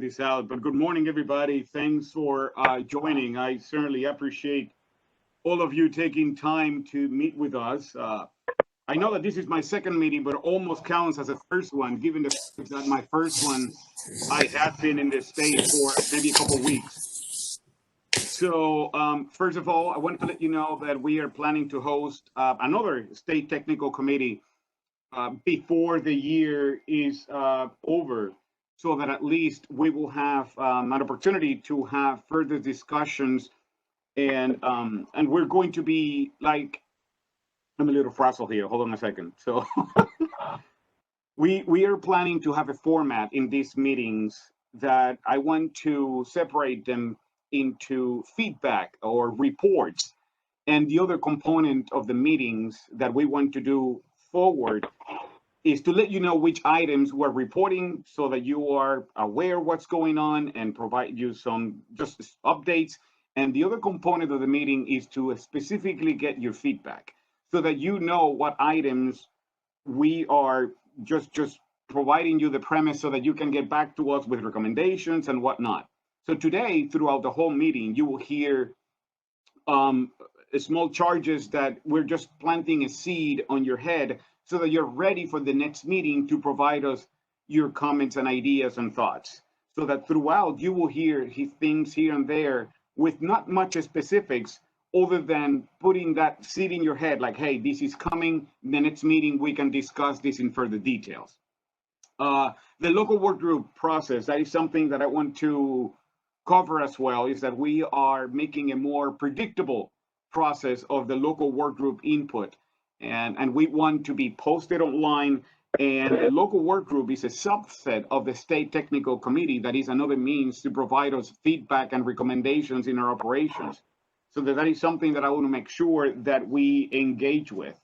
this out. But good morning, everybody. Thanks for joining. I certainly appreciate all of you taking time to meet with us. I know that this is my second meeting, but almost counts as a first one, given the fact that my first one, I have been in the state for maybe a couple of weeks. So first of all, I wanted to let you know that we are planning to host another state technical committee before the year is over, so that at least we will have an opportunity to have further discussions, and we're going to be like, I'm a little frazzled here. Hold on a second. So we are planning to have a format in these meetings that I want to separate them into feedback or reports, and the other component of the meetings that we want to do forward is to let you know which items we're reporting so that you are aware what's going on and provide you some just updates. And the other component of the meeting is to specifically get your feedback so that you know what items we are just providing you the premise so that you can get back to us with recommendations and whatnot. So today, throughout the whole meeting, you will hear small charges that we're just planting a seed on your head so that you're ready for the next meeting to provide us your comments and ideas and thoughts. So that throughout you will hear things here and there with not much specifics other than putting that seed in your head like, hey, this is coming, the next meeting we can discuss this in further details. The local work group process, that is something that I want to cover as well, is that we are making a more predictable process of the local work group input, and we want to be posted online. And the local work group is a subset of the state technical committee. That is another means to provide us feedback and recommendations in our operations. So that is something that I want to make sure that we engage with.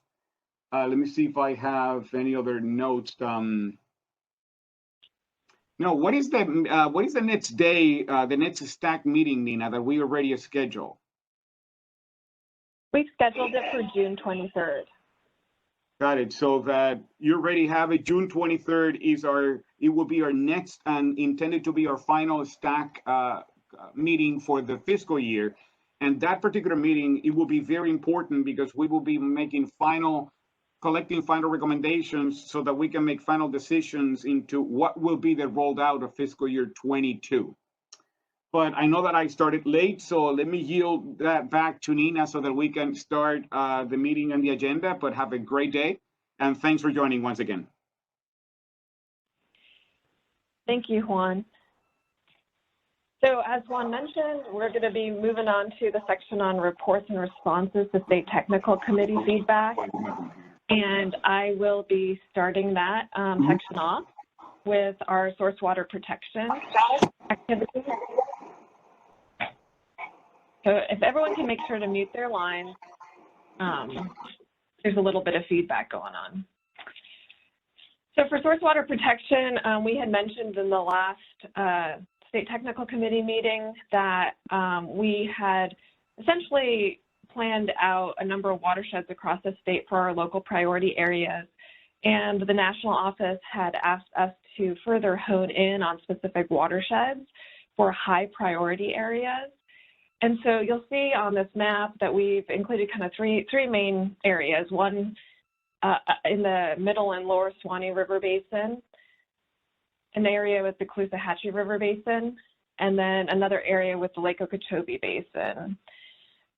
Let me see if I have any other notes. No, what is the next day, the next stack meeting, Nina, that we already scheduled? We've scheduled it for June 23rd. Got it. So that you already have it. June 23rd is it will be our next and intended to be our final stack meeting for the fiscal year. And that particular meeting, it will be very important because we will be collecting final recommendations so that we can make final decisions into what will be the rolled out of fiscal year 22. But I know that I started late, so let me yield that back to Nina so that we can start the meeting and the agenda. But have a great day, and thanks for joining once again. Thank you, Juan. So as Juan mentioned, we're going to be moving on to the section on reports and responses to State Technical Committee feedback. And I will be starting that section off with our source water protection activities. So if everyone can make sure to mute their line, there's a little bit of feedback going on. So for source water protection, we had mentioned in the last State Technical Committee meeting that we had essentially planned out a number of watersheds across the state for our local priority areas. And the national office had asked us to further hone in on specific watersheds for high priority areas. And so you'll see on this map that we've included kind of three main areas. One in the middle and lower Suwannee River Basin, an area with the Caloosahatchee River Basin, and then another area with the Lake Okeechobee Basin.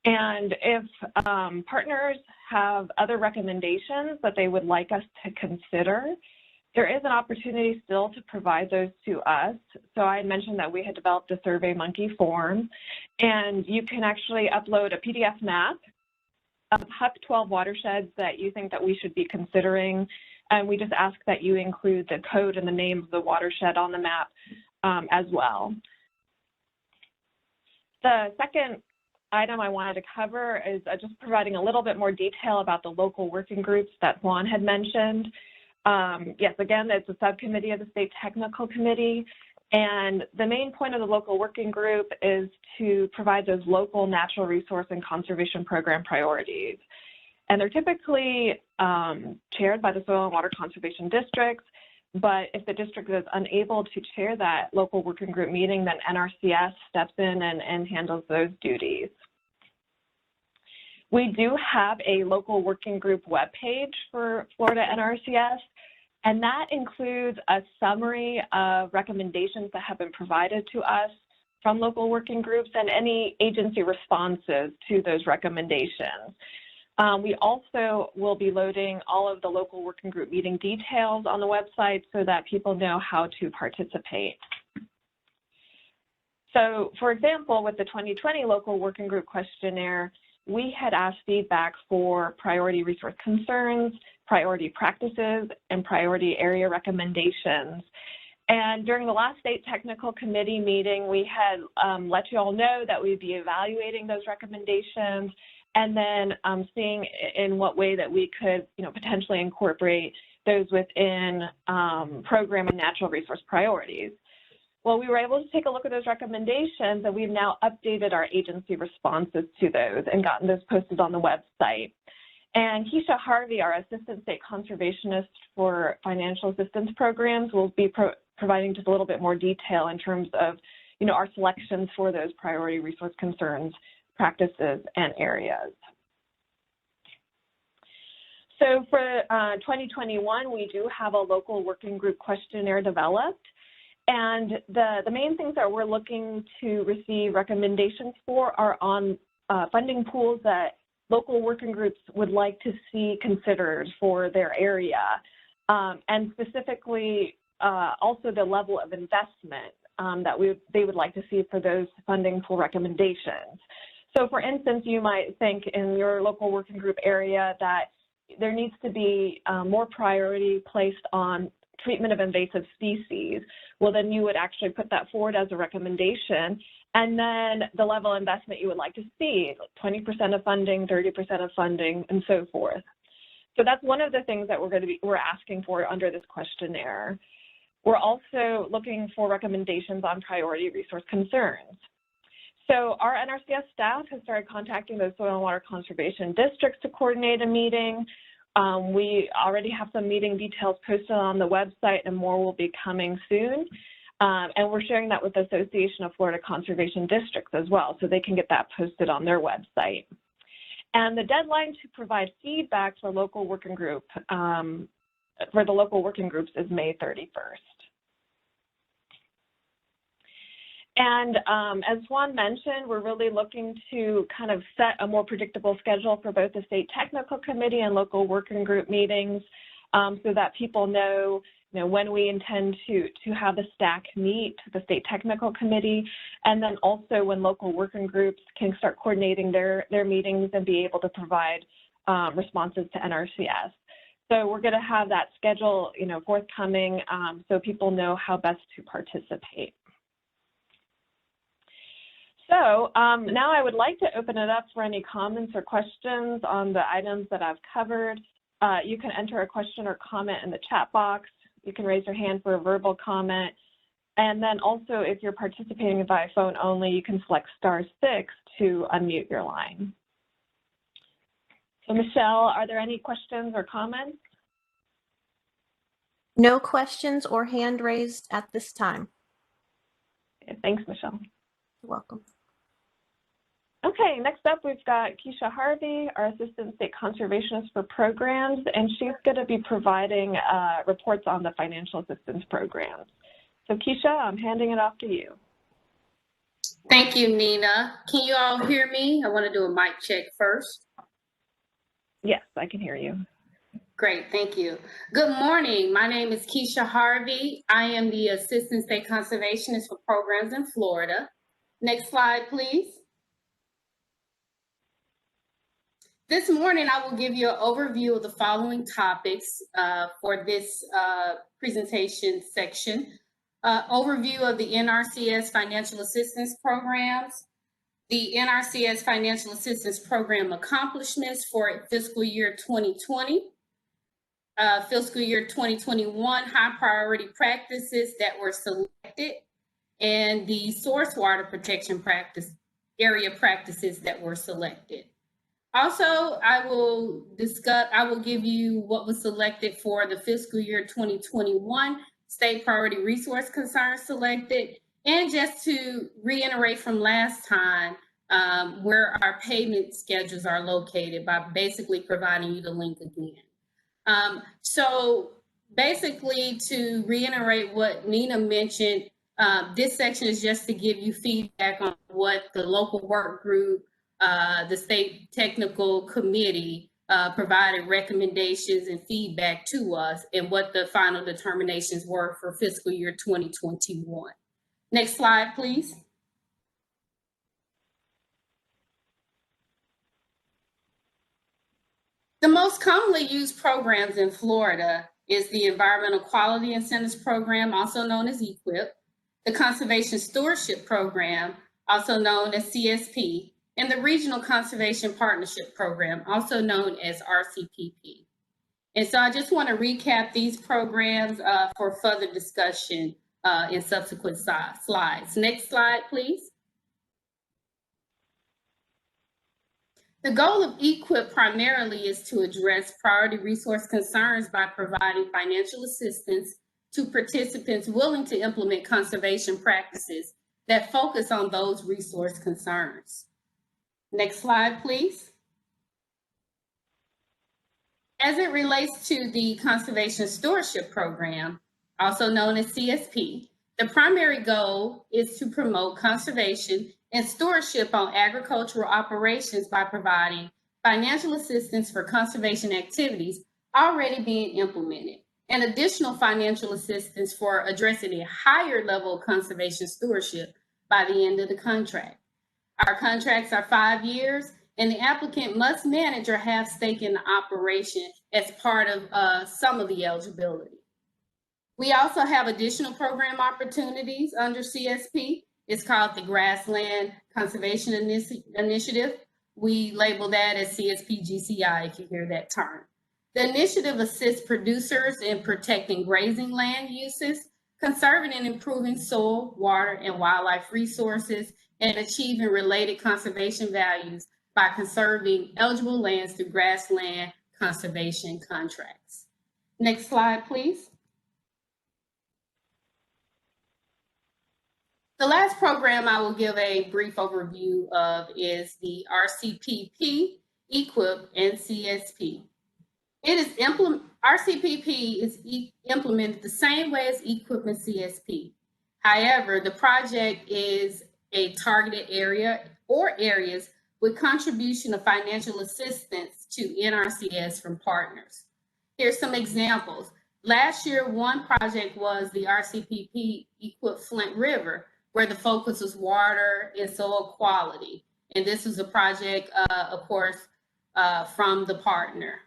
And if partners have other recommendations that they would like us to consider, there is an opportunity still to provide those to us. So I had mentioned that we had developed a SurveyMonkey form, and you can actually upload a PDF map of HUC 12 watersheds that you think that we should be considering. And we just ask that you include the code and the name of the watershed on the map as well. The second item I wanted to cover is just providing a little bit more detail about the local working groups that Juan had mentioned. Yes, again, it's a subcommittee of the State Technical Committee, and the main point of the local working group is to provide those local natural resource and conservation program priorities. And they're typically chaired by the Soil and Water Conservation Districts, But if the district is unable to chair that local working group meeting, then NRCS steps in and handles those duties. We do have a local working group webpage for Florida NRCS, and that includes a summary of recommendations that have been provided to us from local working groups and any agency responses to those recommendations. We also will be loading all of the local working group meeting details on the website so that people know how to participate. So, for example, with the 2020 local working group questionnaire, we had asked feedback for priority resource concerns, priority practices, and priority area recommendations. And during the last state technical committee meeting, we had let you all know that we'd be evaluating those recommendations and then seeing in what way that we could, potentially incorporate those within program and natural resource priorities. Well, we were able to take a look at those recommendations, and we've now updated our agency responses to those and gotten those posted on the website. And Keisha Harvey, our Assistant State Conservationist for Financial Assistance Programs, will be providing just a little bit more detail in terms of, our selections for those priority resource concerns, practices, and areas. So for 2021, we do have a local working group questionnaire developed. And the main things that we're looking to receive recommendations for are on funding pools that local working groups would like to see considered for their area, and specifically also the level of investment that they would like to see for those funding pool recommendations. So for instance, you might think in your local working group area that there needs to be more priority placed on treatment of invasive species. Well, then you would actually put that forward as a recommendation, and then the level of investment you would like to see, 20% of funding, 30% of funding, and so forth. So that's one of the things that we're asking for under this questionnaire. We're also looking for recommendations on priority resource concerns. So our NRCS staff has started contacting those soil and water conservation districts to coordinate a meeting. We already have some meeting details posted on the website, and more will be coming soon. And we're sharing that with the Association of Florida Conservation Districts as well, so they can get that posted on their website. And the deadline to provide feedback for local working group, for the local working groups, is May 31st. And as Juan mentioned, we're really looking to kind of set a more predictable schedule for both the state technical committee and local working group meetings, so that people know, when we intend to have the STAC meet, the state technical committee, and then also when local working groups can start coordinating their meetings and be able to provide responses to NRCS. So we're going to have that schedule, forthcoming, so people know how best to participate. So now I would like to open it up for any comments or questions on the items that I've covered. You can enter a question or comment in the chat box. You can raise your hand for a verbal comment. And then also, if you're participating by phone only, you can select *6 to unmute your line. So Michelle, are there any questions or comments? No questions or hand raised at this time. Okay, thanks, Michelle. You're welcome. Okay, next up we've got Keisha Harvey, our Assistant State Conservationist for Programs, and she's going to be providing reports on the financial assistance programs. So Keisha, I'm handing it off to you. Thank you, Nina. Can you all hear me? I want to do a mic check first. Yes, I can hear you. Great, thank you. Good morning. My name is Keisha Harvey. I am the Assistant State Conservationist for Programs in Florida. Next slide, please. This morning, I will give you an overview of the following topics for this presentation section. Overview of the NRCS Financial Assistance Programs, the NRCS Financial Assistance Program accomplishments for fiscal year 2020, fiscal year 2021 high priority practices that were selected, and the source water protection area practices that were selected. Also, I will give you what was selected for the fiscal year 2021 state priority resource concerns selected. And just to reiterate from last time, where our payment schedules are located by basically providing you the link again. So basically, to reiterate what Nina mentioned, this section is just to give you feedback on what the local work group, the state technical committee provided recommendations and feedback to us, and what the final determinations were for fiscal year 2021. Next slide, please. The most commonly used programs in Florida is the Environmental Quality Incentives Program, also known as EQIP, the Conservation Stewardship Program, also known as CSP, and the Regional Conservation Partnership Program, also known as RCPP. And so I just want to recap these programs for further discussion in subsequent slides. Next slide, please. The goal of EQIP primarily is to address priority resource concerns by providing financial assistance to participants willing to implement conservation practices that focus on those resource concerns. Next slide, please. As it relates to the Conservation Stewardship Program, also known as CSP, the primary goal is to promote conservation and stewardship on agricultural operations by providing financial assistance for conservation activities already being implemented, and additional financial assistance for addressing a higher level of conservation stewardship by the end of the contract. Our contracts are 5 years, and the applicant must manage or have stake in the operation as part of some of the eligibility. We also have additional program opportunities under CSP. It's called the Grassland Conservation Initiative. We label that as CSP GCI if you hear that term. The initiative assists producers in protecting grazing land uses, conserving and improving soil, water, and wildlife resources, and achieving related conservation values by conserving eligible lands through grassland conservation contracts. Next slide, please. The last program I will give a brief overview of is the RCPP, EQIP, and CSP. RCPP is implemented the same way as EQIP and CSP. However, the project is a targeted area or areas with contribution of financial assistance to NRCS from partners. Here's some examples. Last year, one project was the RCPP EQIP Flint River, where the focus was water and soil quality. And this was a project, of course, from the partner.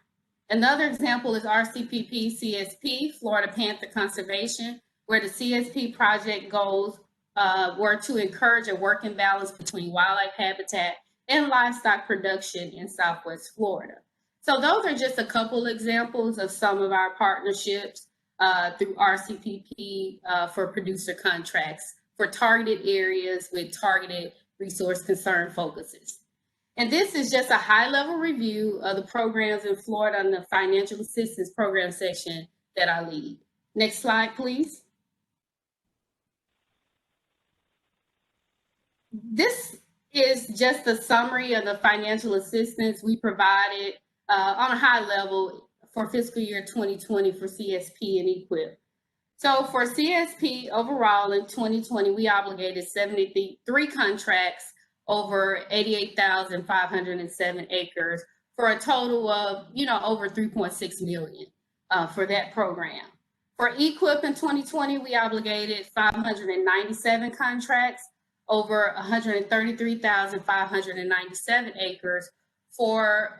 Another example is RCPP CSP, Florida Panther Conservation, where the CSP project goals were to encourage a working balance between wildlife habitat and livestock production in Southwest Florida. So those are just a couple examples of some of our partnerships through RCPP for producer contracts for targeted areas with targeted resource concern focuses. And this is just a high-level review of the programs in Florida and the financial assistance program section that I lead. Next slide, please. This is just a summary of the financial assistance we provided on a high level for fiscal year 2020 for CSP and EQIP. So for CSP overall in 2020, we obligated 73 contracts over 88,507 acres for a total of, over 3.6 million for that program. For EQIP in 2020, we obligated 597 contracts over 133,597 acres for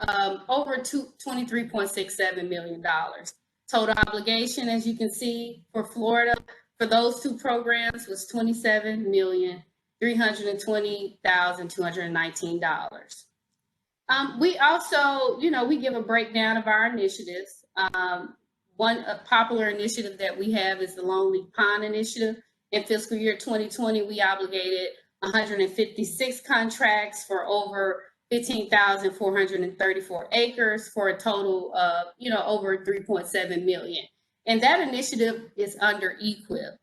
over $23.67 million. Total obligation, as you can see, for Florida, for those two programs was $27,320,219. We also, we give a breakdown of our initiatives. One popular initiative that we have is the Lone Leaf Pond Initiative. In fiscal year 2020, we obligated 156 contracts for over 15,434 acres for a total of, over 3.7 million. And that initiative is under EQIP.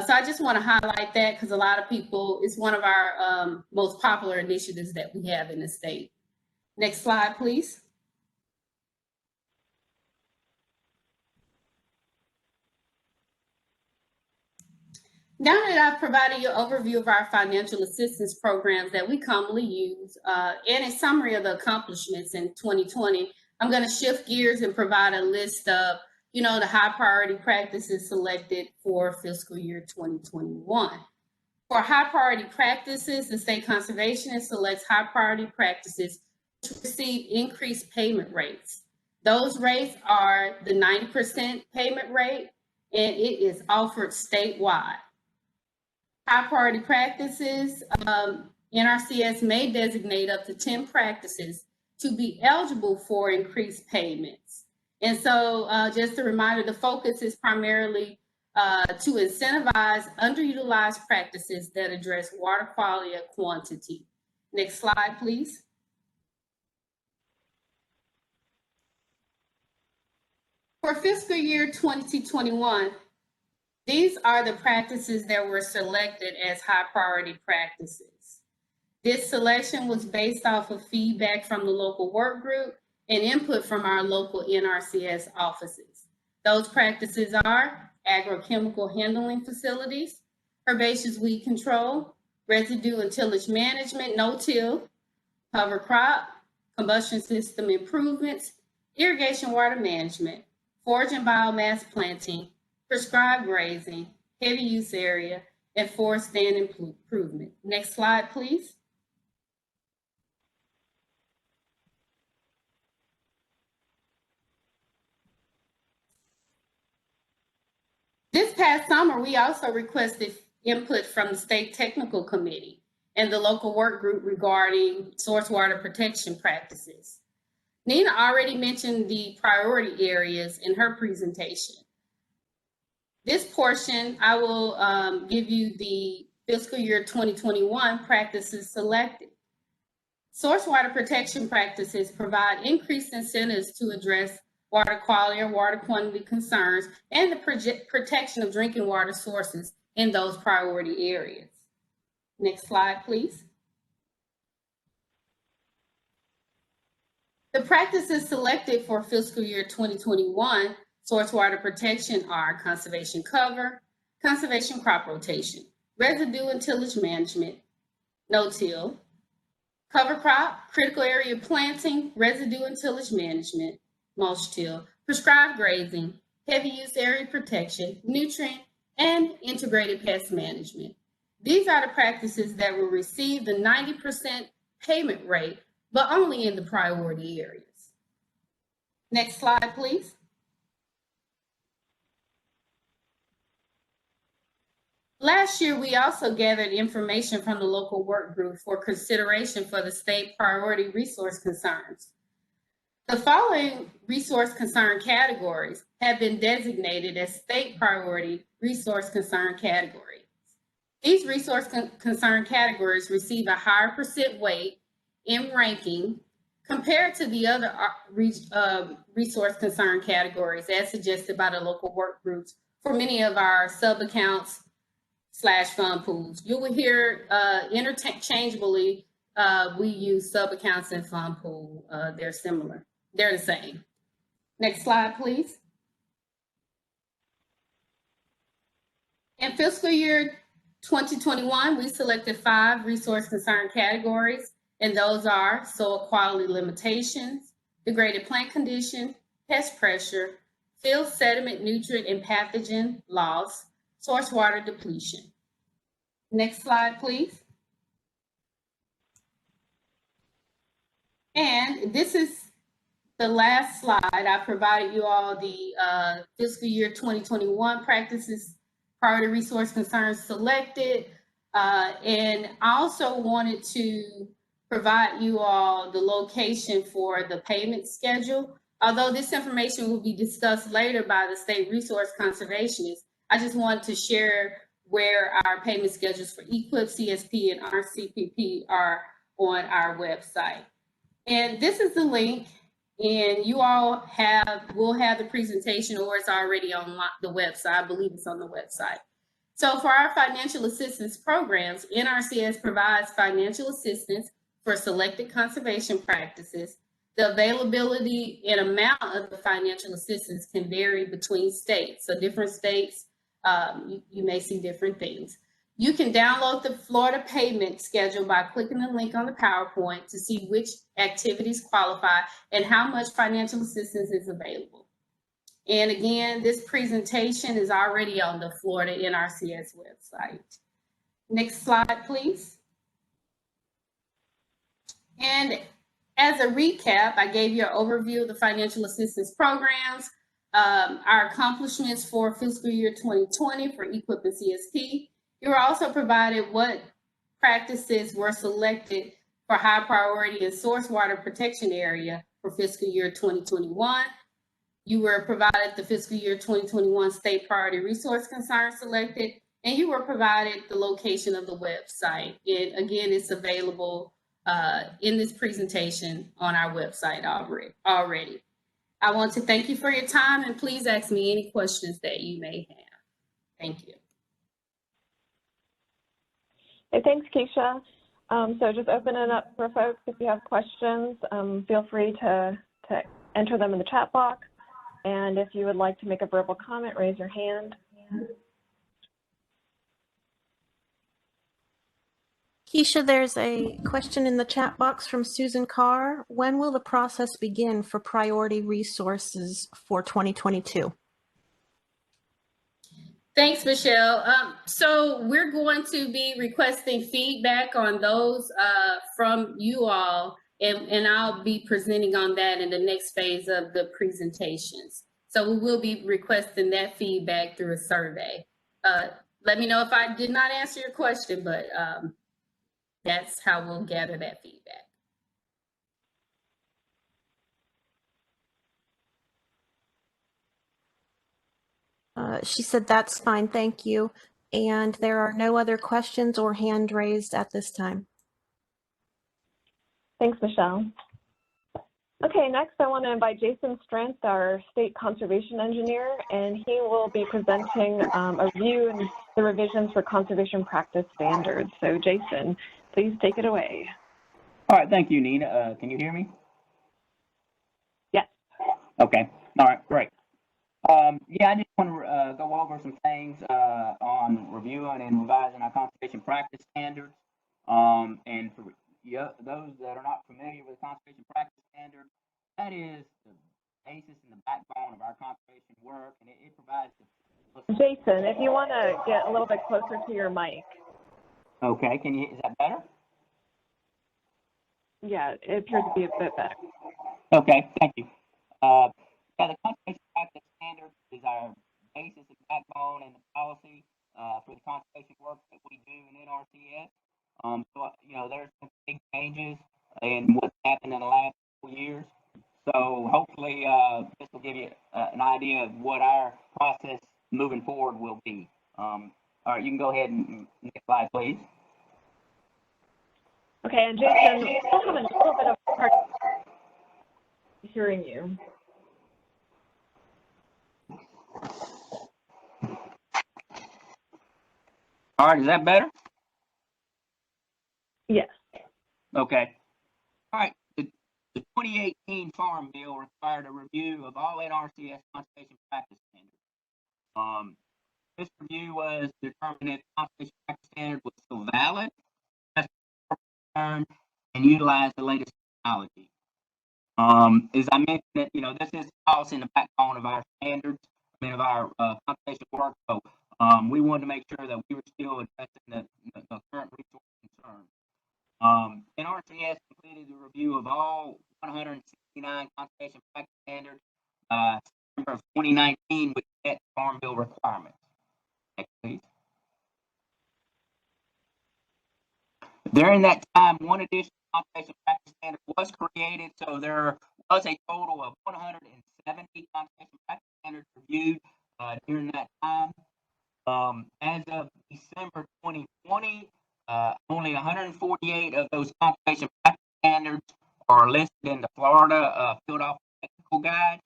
So I just want to highlight that because a lot of people, it's one of our most popular initiatives that we have in the state. Next slide, please. Now that I've provided you an overview of our financial assistance programs that we commonly use and a summary of the accomplishments in 2020, I'm going to shift gears and provide a list of, the high priority practices selected for fiscal year 2021. For high priority practices, the state conservationist selects high priority practices to receive increased payment rates. Those rates are the 90% payment rate, and it is offered statewide. High priority practices, NRCS may designate up to 10 practices to be eligible for increased payments. And so just a reminder, the focus is primarily to incentivize underutilized practices that address water quality and quantity. Next slide, please. For fiscal year 2021, these are the practices that were selected as high priority practices. This selection was based off of feedback from the local work group and input from our local NRCS offices. Those practices are agrochemical handling facilities, herbaceous weed control, residue and tillage management, no-till, cover crop, combustion system improvements, irrigation water management, forage and biomass planting, prescribed grazing, heavy use area, and forest stand improvement. Next slide, please. This past summer, we also requested input from the State Technical Committee and the local work group regarding source water protection practices. Nina already mentioned the priority areas in her presentation. This portion, I will give you the fiscal year 2021 practices selected. Source water protection practices provide increased incentives to address water quality or water quantity concerns and the protection of drinking water sources in those priority areas. Next slide, please. The practices selected for fiscal year 2021 source water protection are conservation cover, conservation crop rotation, residue and tillage management, no-till, cover crop, critical area planting, residue and tillage management, mulch till, prescribed grazing, heavy use area protection, nutrient, and integrated pest management. These are the practices that will receive the 90% payment rate, but only in the priority areas. Next slide, please. Last year, we also gathered information from the local work group for consideration for the state priority resource concerns. The following resource concern categories have been designated as state priority resource concern categories. These resource concern categories receive a higher percent weight in ranking compared to the other resource concern categories as suggested by the local work groups for many of our sub-accounts / fund pools. You will hear interchangeably we use sub-accounts and fund pool. They're similar. They're the same. Next slide, please. In fiscal year 2021, we selected 5 resource concern categories, and those are soil quality limitations, degraded plant condition, pest pressure, field sediment, nutrient, and pathogen loss, source water depletion. Next slide, please. And this is the last slide. I provided you all the fiscal year 2021 practices, priority resource concerns selected. And I also wanted to provide you all the location for the payment schedule. Although this information will be discussed later by the state resource conservationists, I just wanted to share where our payment schedules for EQIP, CSP, and RCPP are on our website. And this is the link, and you all will have the presentation, or it's already on the website. I believe it's on the website. So for our financial assistance programs, NRCS provides financial assistance for selected conservation practices. The availability and amount of the financial assistance can vary between states. So different states, you may see different things. You can download the Florida payment schedule by clicking the link on the PowerPoint to see which activities qualify and how much financial assistance is available. And again, this presentation is already on the Florida NRCS website. Next slide, please. And as a recap, I gave you an overview of the financial assistance programs, our accomplishments for fiscal year 2020 for EQIP and CSP. You were also provided what practices were selected for high priority and source water protection area for fiscal year 2021. You were provided the fiscal year 2021 state priority resource concern selected, and you were provided the location of the website. And again, it's available in this presentation on our website already. I want to thank you for your time, and please ask me any questions that you may have. Thank you. Hey, thanks, Keisha. So just open it up for folks. If you have questions, feel free to enter them in the chat box. And if you would like to make a verbal comment, raise your hand. Keisha, there's a question in the chat box from Susan Carr. When will the process begin for priority resources for 2022? Thanks, Michelle. So we're going to be requesting feedback on those from you all, and I'll be presenting on that in the next phase of the presentations. So we will be requesting that feedback through a survey. Let me know if I did not answer your question, but that's how we'll gather that feedback. She said that's fine, thank you. And there are no other questions or hand raised at this time. Thanks, Michelle. Okay, next I want to invite Jason Strength, our state conservation engineer, and he will be presenting a review and the revisions for conservation practice standards. So Jason, please take it away. All right, thank you, Nina. Can you hear me? Yes. Okay, all right, great. Yeah, I just want to go over some things on reviewing and revising our conservation practice standards. And for those that are not familiar with conservation practice standards, that is the basis and the backbone of our conservation work, and it provides the... Jason, if you want to get a little bit closer to your mic. Okay, is that better? Yeah, it appears to be a bit better. Okay, thank you. Yeah, the conservation practice standard is our basis and backbone and the policy for the conservation work that we do in NRCS. So, you know, there's some big changes in what's happened in the last 4 years. So hopefully this will give you an idea of what our process moving forward will be. All right, you can go ahead and next slide, please. Okay, and Jason, we're still having a little bit of hard hearing you. All right, is that better? Yes. Okay. All right. The 2018 Farm Bill required a review of all NRCS conservation practice standards. This review was to determine if conservation practice standard was still valid, and utilize the latest technology. As I mentioned, you know, this is the policy in the backbone of our standards, of our conservation work. So we wanted to make sure that we were still addressing the current resource concerns. NRCS completed the review of all 169 conservation practice standards September of 2019 with net Farm Bill requirements. Next, please. During that time, one additional conservation practice standard was created, so there was a total of 170 conservation practice standards reviewed during that time. As of December 2020, only 148 of those conservation practice standards are listed in the Florida Field Office Technical Guide.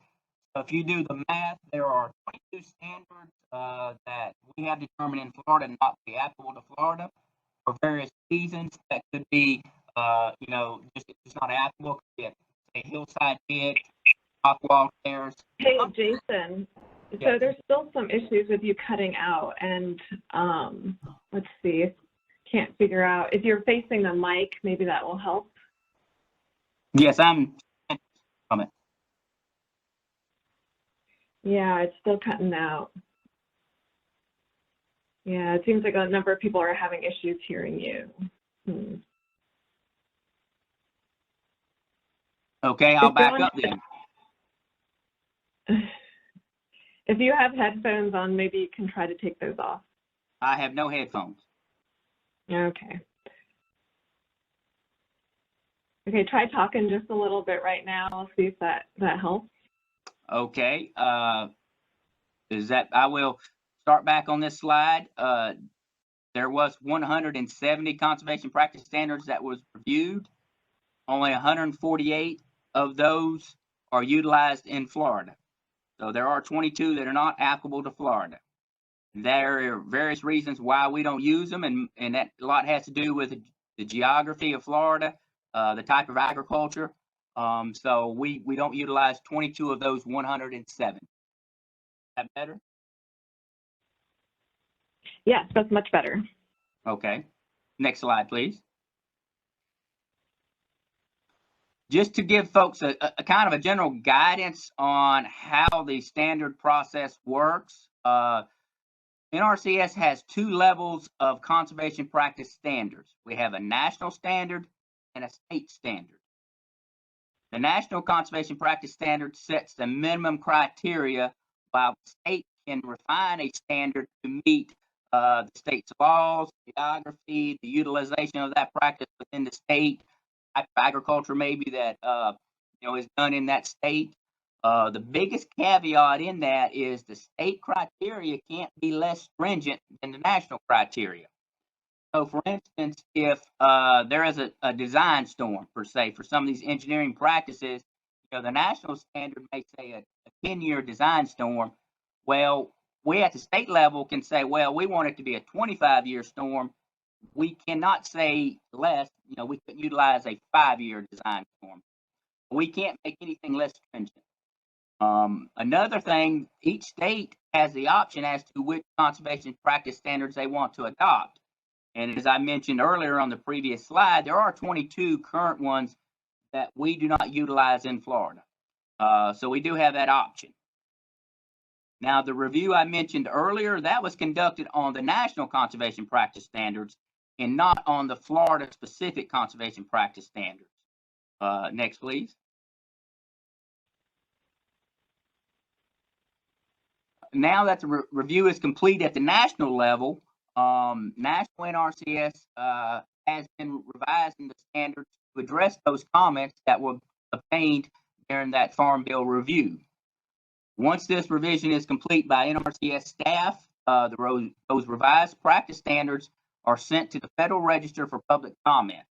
So if you do the math, there are 22 standards that we have determined in Florida not to be applicable to Florida for various reasons. That could be, just not applicable. Could be a hillside ditch, rock wall tears. Hey, Jason. Yeah. So there's still some issues with you cutting out, and let's see. Can't figure out if you're facing the mic. Maybe that will help. Yes, I'm from it. Yeah, it's still cutting out. Yeah, it seems like a number of people are having issues hearing you. Okay, I'll If you're back on- up then. If you have headphones on, maybe you can try to take those off. I have no headphones. Okay. Okay, try talking just a little bit right now. I'll see if that helps. Okay, I will start back on this slide. There was 170 conservation practice standards that was reviewed. Only 148 of those are utilized in Florida. So there are 22 that are not applicable to Florida. There are various reasons why we don't use them, and that a lot has to do with the geography of Florida, the type of agriculture. So we don't utilize 22 of those 107. Is that better? Yes, that's much better. Okay. Next slide, please. Just to give folks a kind of a general guidance on how the standard process works, NRCS has two levels of conservation practice standards. We have a national standard and a state standard. The National Conservation Practice Standard sets the minimum criteria, while the state can refine a standard to meet the state's laws, geography, the utilization of that practice within the state, type of agriculture maybe that is done in that state. The biggest caveat in that is the state criteria can't be less stringent than the national criteria. So, for instance, if there is a design storm, per se, for some of these engineering practices, the national standard may say a 10-year design storm. Well, we at the state level can say, well, we want it to be a 25-year storm. We cannot say less. We could utilize a 5-year design storm. We can't make anything less stringent. Another thing, each state has the option as to which conservation practice standards they want to adopt. And as I mentioned earlier on the previous slide, there are 22 current ones that we do not utilize in Florida. So we do have that option. Now, the review I mentioned earlier, that was conducted on the National Conservation Practice Standards and not on the Florida-specific conservation practice standards. Next, please. Now that the review is complete at the national level, National NRCS has been revising the standards to address those comments that were obtained during that Farm Bill review. Once this revision is complete by NRCS staff, those revised practice standards are sent to the Federal Register for public comment.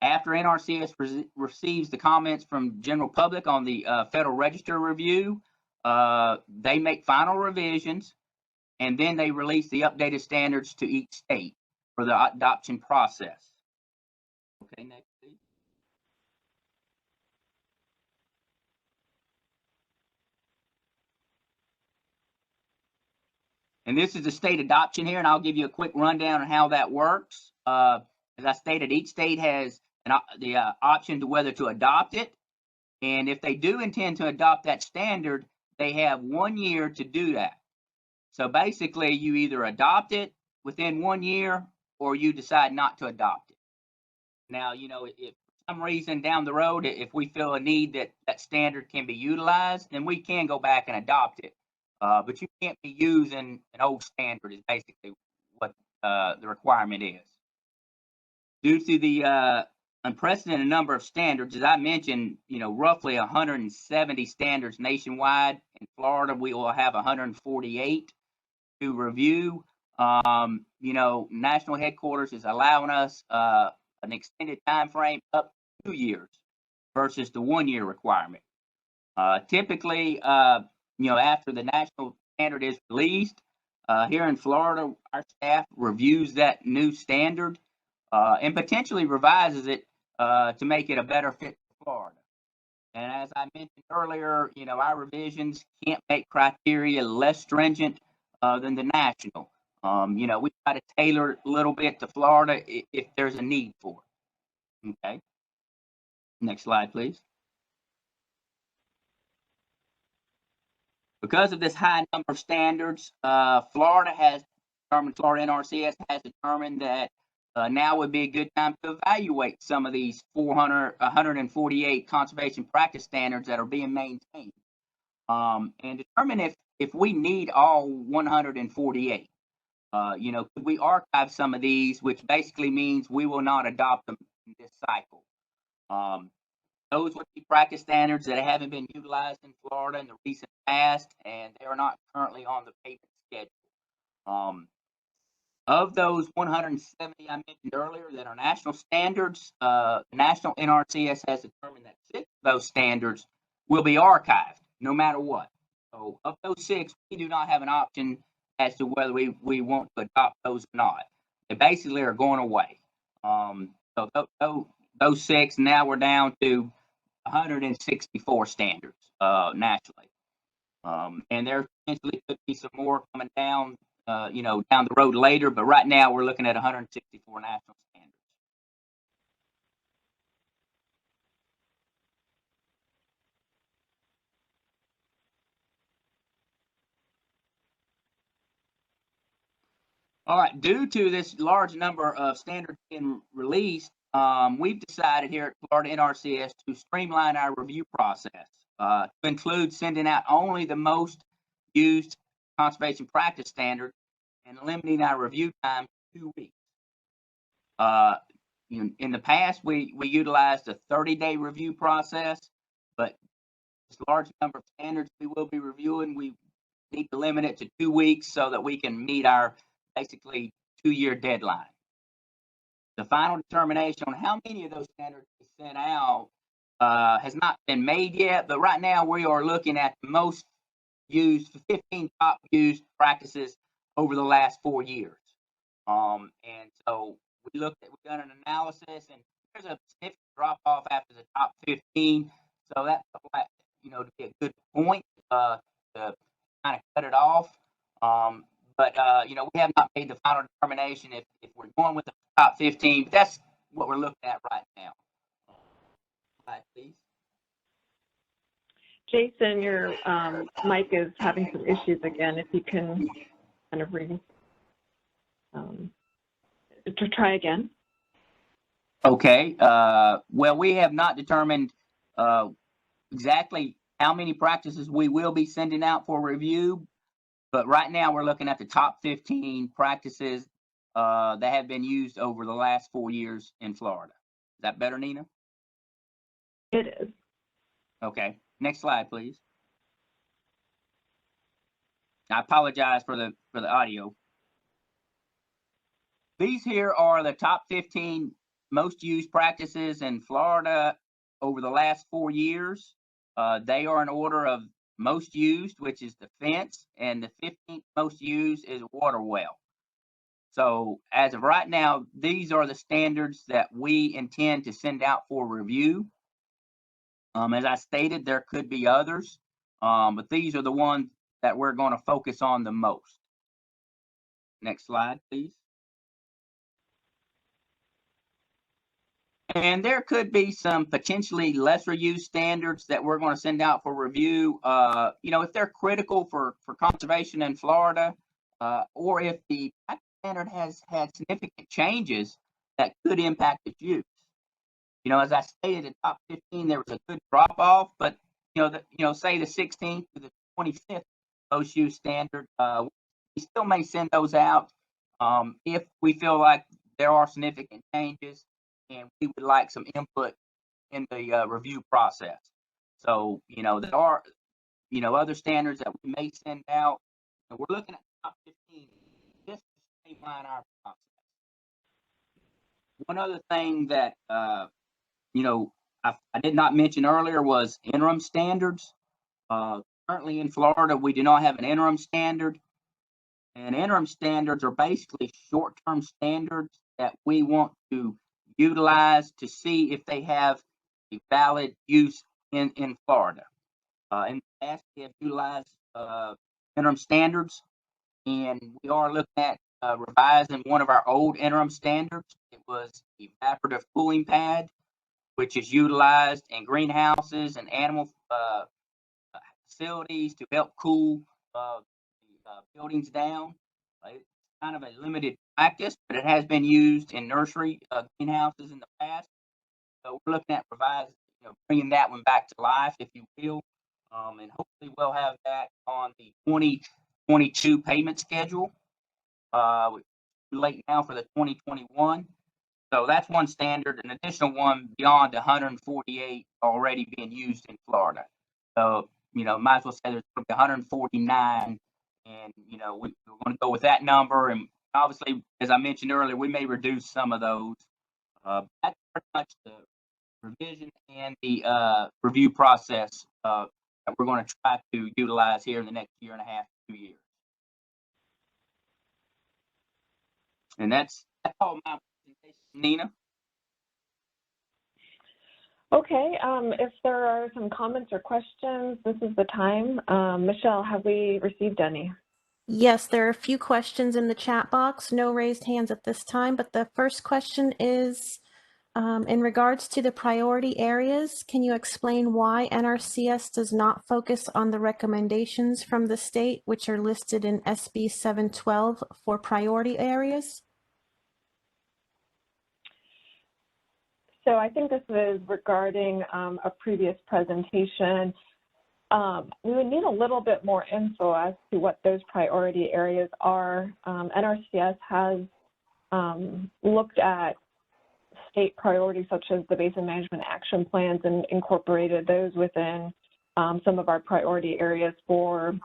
After NRCS receives the comments from general public on the Federal Register review, they make final revisions, and then they release the updated standards to each state for the adoption process. Okay, next, please. And this is the state adoption here, and I'll give you a quick rundown on how that works. As I stated, each state has the option to whether to adopt it. And if they do intend to adopt that standard, they have 1 year to do that. So basically, you either adopt it within 1 year or you decide not to adopt it. Now, if for some reason down the road, if we feel a need that that standard can be utilized, then we can go back and adopt it. But you can't be using an old standard is basically what the requirement is. Due to the unprecedented number of standards, as I mentioned, roughly 170 standards nationwide. In Florida, we will have 148 to review. National headquarters is allowing us an extended time frame up 2 years versus the 1-year requirement. Typically, after the national standard is released, here in Florida, our staff reviews that new standard and potentially revises it to make it a better fit for Florida. And as I mentioned earlier, our revisions can't make criteria less stringent than the national. We try to tailor it a little bit to Florida if there's a need for it. Okay. Next slide, please. Because of this high number of standards, Florida NRCS has determined that now would be a good time to evaluate some of these 148 conservation practice standards that are being maintained, and determine if we need all 148. Could we archive some of these, which basically means we will not adopt them in this cycle. Those would be practice standards that haven't been utilized in Florida in the recent past, and they are not currently on the payment schedule. Of those 170 I mentioned earlier that are national standards, National NRCS has determined that 6 of those standards will be archived no matter what. So of those 6, we do not have an option as to whether we want to adopt those or not. They basically are going away. So those 6, now we're down to 164 standards nationally. And there potentially could be some more coming down, down the road later, but right now we're looking at 164 national standards. All right, due to this large number of standards being released, we've decided here at Florida NRCS to streamline our review process to include sending out only the most used conservation practice standard and limiting our review time to 2 weeks. In the past, we utilized a 30-day review process, but this large number of standards we will be reviewing, we need to limit it to 2 weeks so that we can meet our basically 2-year deadline. The final determination on how many of those standards we sent out has not been made yet, but right now we are looking at the most used, 15 top used practices over the last 4 years. And so we've done an analysis, and there's a significant drop off after the top 15. So that's to be a good point to kind of cut it off. But we have not made the final determination if we're going with the top 15. But that's what we're looking at right now. Slide, please. Jason, your mic is having some issues again. If you can kind of to try again. Okay. Well, we have not determined exactly how many practices we will be sending out for review, but right now we're looking at the top 15 practices that have been used over the last 4 years in Florida. Is that better, Nina? It is. Okay. Next slide, please. I apologize for the audio. These here are the top 15 most used practices in Florida over the last 4 years. They are in order of most used, which is the fence, and the 15th most used is water well. So as of right now, these are the standards that we intend to send out for review. As I stated, there could be others, but these are the ones that we're going to focus on the most. Next slide, please. And there could be some potentially lesser used standards that we're going to send out for review. If they're critical for conservation in Florida, or if the standard has had significant changes that could impact its use. As I stated, in top 15, there was a good drop off, but say the 16th to the 25th most used standard, we still may send those out if we feel like there are significant changes and we would like some input in the review process. So, there are, other standards that we may send out. And we're looking at top 15 just to streamline our process. One other thing that, I did not mention earlier was interim standards. Currently in Florida, we do not have an interim standard. And interim standards are basically short-term standards that we want to utilize to see if they have a valid use in Florida. In the past, we have utilized interim standards, and we are looking at revising one of our old interim standards. It was evaporative cooling pad, which is utilized in greenhouses and animal facilities to help cool buildings down. It's kind of a limited practice, but it has been used in nursery greenhouses in the past. So we're looking at revising, bringing that one back to life, if you will, and hopefully we'll have that on the 2022 payment schedule. We're late now for the 2021. So that's one standard, an additional one beyond 148 already being used in Florida. So, might as well say there's 149, and, we're going to go with that number. And obviously, as I mentioned earlier, we may reduce some of those. That's pretty much the revision and the review process that we're going to try to utilize here in the next year and a half, 2 years. And that's all my presentation, Nina. Okay, if there are some comments or questions, this is the time. Michelle, have we received any? Yes, there are a few questions in the chat box. No raised hands at this time, but the first question is, in regards to the priority areas, can you explain why NRCS does not focus on the recommendations from the state, which are listed in SB 712 for priority areas? So I think this is regarding a previous presentation. We would need a little bit more info as to what those priority areas are. NRCS has looked at state priorities such as the Basin Management Action Plans and incorporated those within some of our priority areas for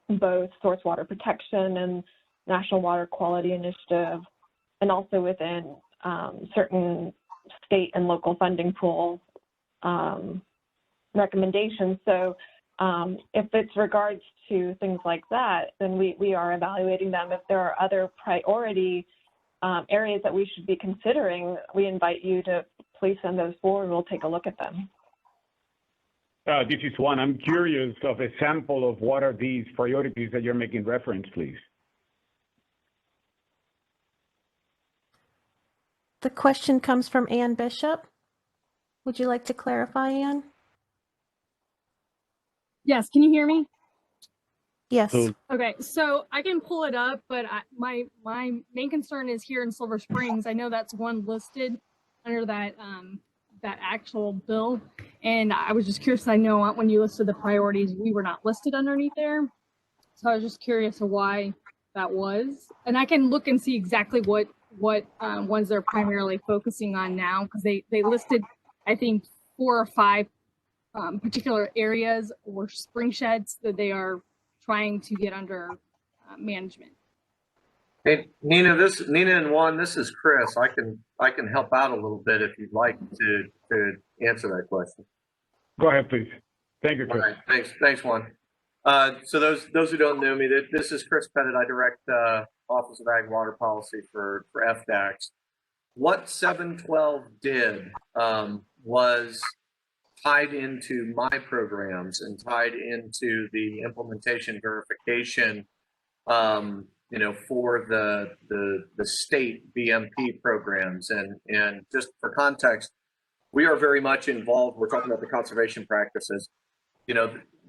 both source water protection and National Water Quality Initiative, and also within certain state and local funding pool recommendations. So if it's regards to things like that, then we are evaluating them. If there are other priority areas that we should be considering, we invite you to please send those forward. We'll take a look at them. This is Juan. I'm curious of a sample of what are these priorities that you're making reference, please. The question comes from Ann Bishop. Would you like to clarify, Ann? Yes, can you hear me? Yes. Okay, so I can pull it up, but my main concern is here in Silver Springs. I know that's one listed under that that actual bill, and I was just curious. I know when you listed the priorities, we were not listed underneath there, so I was just curious of why that was. And I can look and see exactly what ones they're primarily focusing on now, because they listed, I think, 4 or 5 particular areas or spring sheds that they are trying to get under management. Hey, Nina and Juan, this is Chris. I can help out a little bit if you'd like to answer that question. Go ahead, please. Thank you, Chris. All right, thanks, Juan. So those who don't know me, this is Chris Pettit. I direct Office of Ag Water Policy for FDACS. What 712 did was tied into my programs and tied into the implementation verification, for the state BMP programs. And just for context, we are very much involved. We're talking about the conservation practices.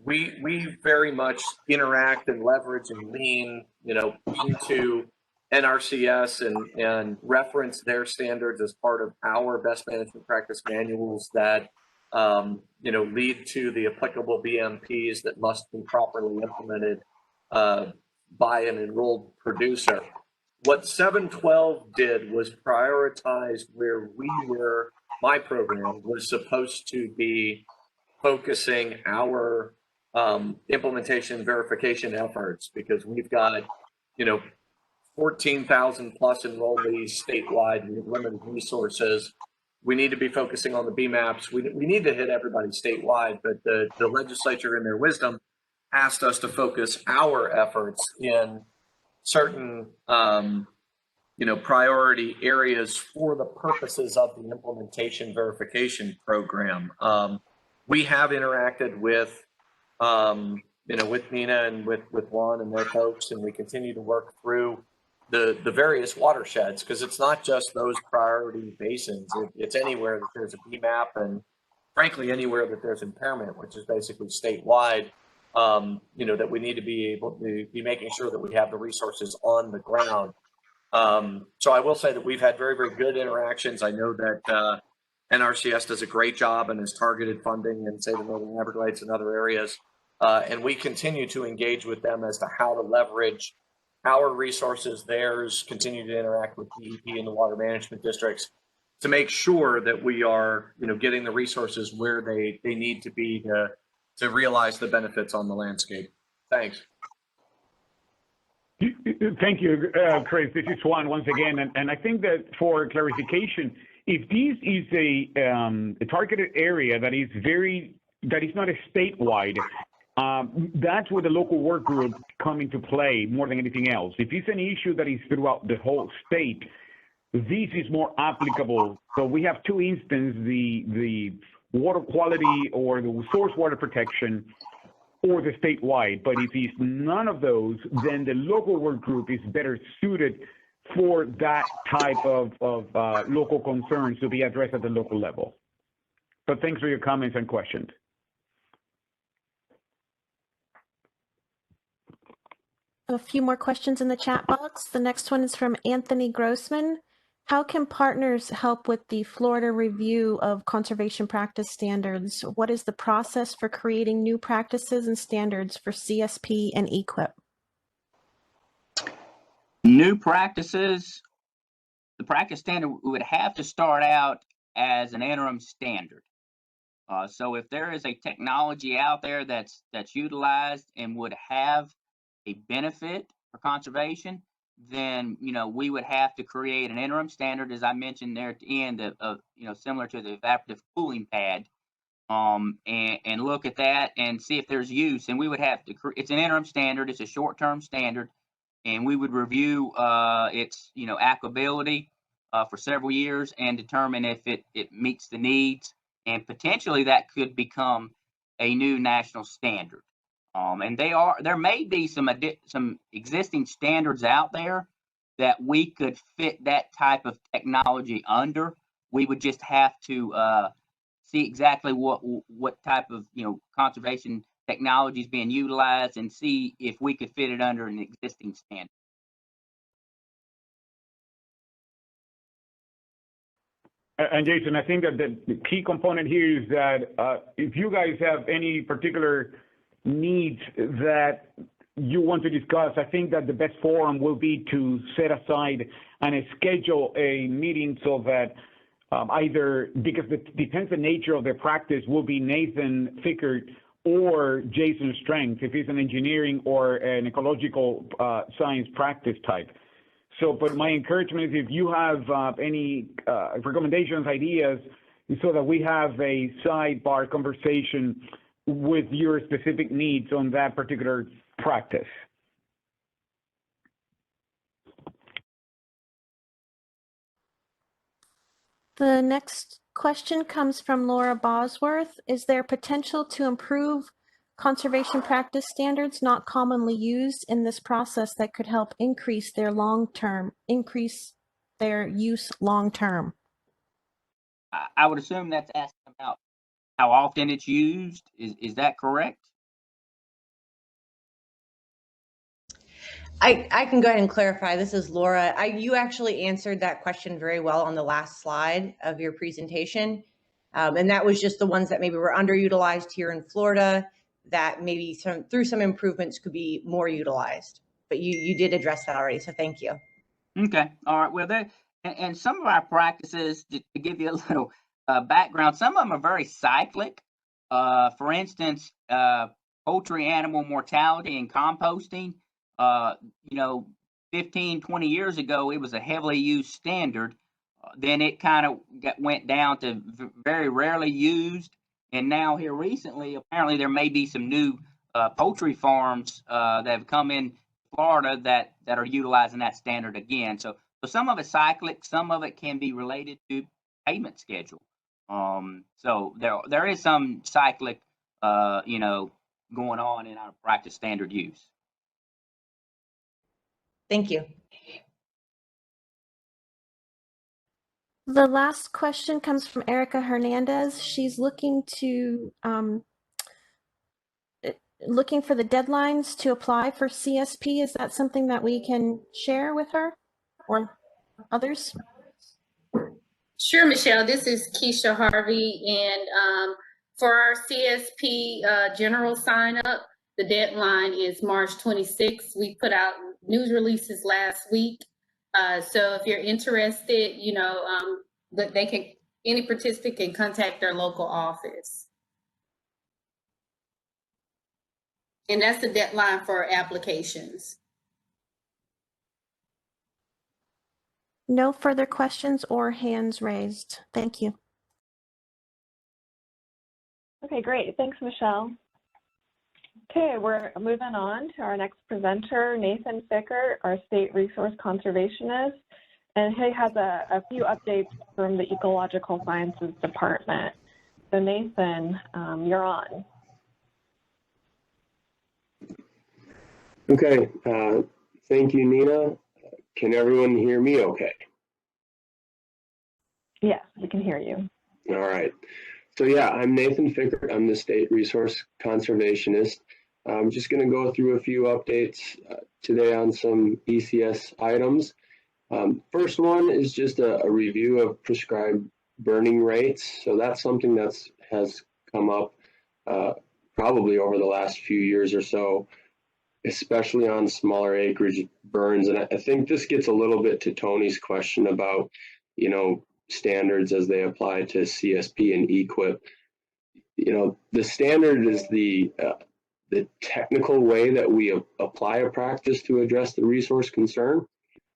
We very much interact and leverage and lean, into NRCS and reference their standards as part of our best management practice manuals that lead to the applicable BMPs that must be properly implemented by an enrolled producer. What 712 did was prioritize where my program was supposed to be focusing our implementation verification efforts, because we've got 14,000 plus enrollees statewide, and limited resources. we need to be focusing on the BMAPs. We need to hit everybody statewide, but the legislature in their wisdom asked us to focus our efforts in certain, priority areas for the purposes of the implementation verification program. We have interacted with, with Nina and with Juan and their folks, and we continue to work through the various watersheds, because it's not just those priority basins. It's anywhere that there's a BMAP, and frankly, anywhere that there's impairment, which is basically statewide, that we need to be able to be making sure that we have the resources on the ground. So I will say that we've had very, very good interactions. I know that NRCS does a great job and has targeted funding in, say, the Northern Everglades and other areas. And we continue to engage with them as to how to leverage our resources, theirs, continue to interact with DEP and the water management districts to make sure that we are, getting the resources where they need to be to realize the benefits on the landscape. Thanks. Thank you, Chris. This is Juan once again, and I think that for clarification, if this is a targeted area that is not a statewide, that's where the local work group come into play more than anything else. If it's an issue that is throughout the whole state, this is more applicable. So we have two instances: the water quality or the source water protection, or the statewide. But if it's none of those, then the local work group is better suited for that type of local concerns to be addressed at the local level. But thanks for your comments and questions. A few more questions in the chat box. The next one is from Anthony Grossman. How can partners help with the Florida review of conservation practice standards? What is the process for creating new practices and standards for CSP and EQIP? New practices, the practice standard would have to start out as an interim standard. So if there is a technology out there that's utilized and would have a benefit for conservation, then we would have to create an interim standard, as I mentioned there at the end, of similar to the evaporative cooling pad, and look at that and see if there's use. And we would have to. It's an interim standard. It's a short-term standard, and we would review its applicability for several years and determine if it meets the needs, and potentially that could become a new national standard. And there may be some existing standards out there that we could fit that type of technology under. We would just have to see exactly what type of conservation technology is being utilized and see if we could fit it under an existing standard. And Jason, I think that the key component here is that if you guys have any particular needs that you want to discuss, I think that the best forum will be to set aside and schedule a meeting so that either, because it depends the nature of the practice, will be Nathan Fickert or Jason Strength, if it's an engineering or an ecological science practice type. So, but my encouragement is if you have any recommendations, ideas, so that we have a sidebar conversation with your specific needs on that particular practice. The next question comes from Laura Bosworth. Is there potential to improve conservation practice standards not commonly used in this process that could help increase their use long term? I would assume that's asking about how often it's used. Is that correct? I can go ahead and clarify. This is Laura. You actually answered that question very well on the last slide of your presentation. And that was just the ones that maybe were underutilized here in Florida that maybe through some improvements could be more utilized. But you did address that already, so thank you. Okay. All right. Well, and some of our practices, to give you a little background, some of them are very cyclic. For instance, poultry animal mortality and composting. 15, 20 years ago, it was a heavily used standard. Then it kind of went down to very rarely used. And now here recently, apparently there may be some new poultry farms that have come in Florida that are utilizing that standard again. So some of it's cyclic, some of it can be related to payment schedule. So there is some cyclic, going on in our practice standard use. Thank you. The last question comes from Erica Hernandez. She's looking for the deadlines to apply for CSP. Is that something that we can share with her or others? Sure, Michelle. This is Keisha Harvey, and for our CSP general sign up, the deadline is March 26th. We put out news releases last week, so if you're interested, but any participant can contact their local office, and that's the deadline for applications. No further questions or hands raised. Thank you. Okay, great. Thanks, Michelle. Okay, we're moving on to our next presenter, Nathan Fickert, our state resource conservationist. And he has a few updates from the Ecological Sciences Department. So Nathan, you're on. Okay, thank you, Nina. Can everyone hear me okay? Yes, we can hear you. All right. So yeah, I'm Nathan Fickert. I'm the state resource conservationist. I'm just going to go through a few updates today on some ECS items. First one is just a review of prescribed burning rates. So that's something has come up probably over the last few years or so, especially on smaller acreage burns. And I think this gets a little bit to Tony's question about, standards as they apply to CSP and EQIP. The standard is the technical way that we apply a practice to address the resource concern.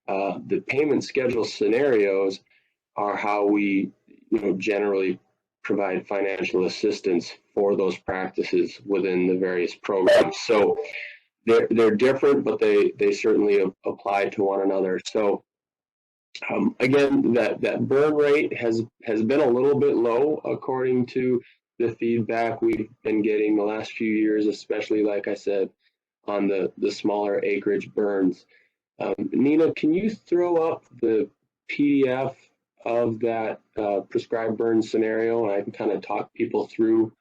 The payment schedule scenarios are how we, generally provide financial assistance for those practices within the various programs. So they're different, but they certainly apply to one another. So again, that burn rate has been a little bit low according to the feedback we've been getting the last few years, especially, like I said, on the smaller acreage burns. Nina, can you throw up the PDF of that prescribed burn scenario, and I can kind of talk people through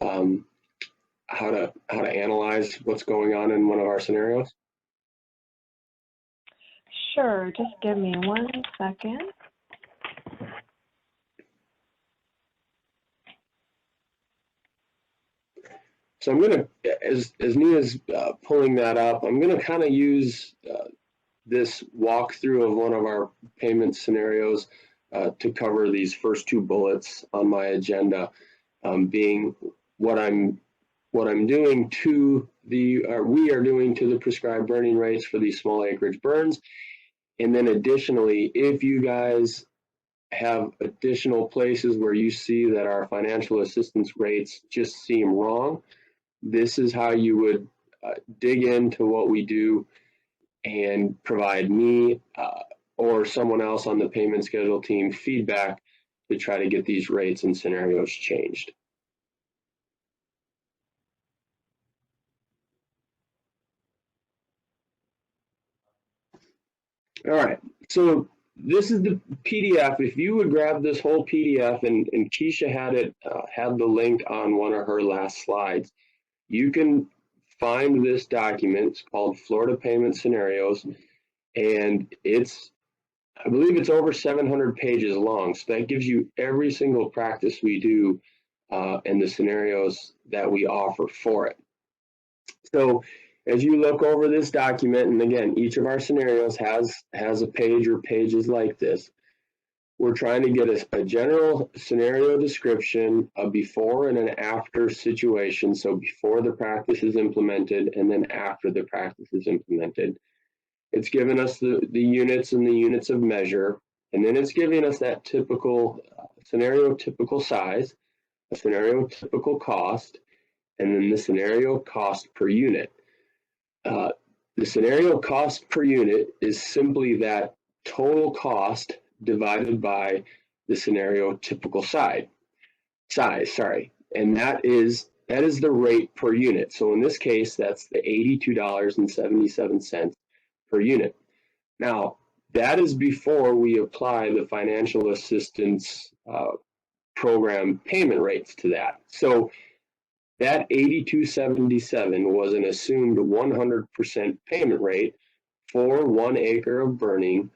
how to analyze what's going on in one of our scenarios? Sure, just give me 1 second. So I'm going to, as Nina's pulling that up, I'm going to kind of use this walkthrough of one of our payment scenarios to cover these first two bullets on my agenda, being what I'm doing to we are doing to the prescribed burning rates for these small acreage burns. And then additionally, if you guys have additional places where you see that our financial assistance rates just seem wrong, this is how you would dig into what we do and provide me or someone else on the payment schedule team feedback to try to get these rates and scenarios changed. All right, so this is the PDF. If you would grab this whole PDF, and Keisha had the link on one of her last slides, you can find this document. It's called Florida Payment Scenarios, and I believe it's over 700 pages long. So that gives you every single practice we do and the scenarios that we offer for it. So as you look over this document, and again, each of our scenarios has a page or pages like this, we're trying to get a general scenario description, a before and an after situation. So before the practice is implemented and then after the practice is implemented. It's given us the units and the units of measure. And then it's giving us that typical scenario typical size, a scenario typical cost, and then the scenario cost per unit. The scenario cost per unit is simply that total cost divided by the scenario typical size, and that is the rate per unit. So in this case, that's the $82.77 per unit. Now, that is before we apply the financial assistance program payment rates to that. So that $82.77 was an assumed 100% payment rate for 1 acre of burning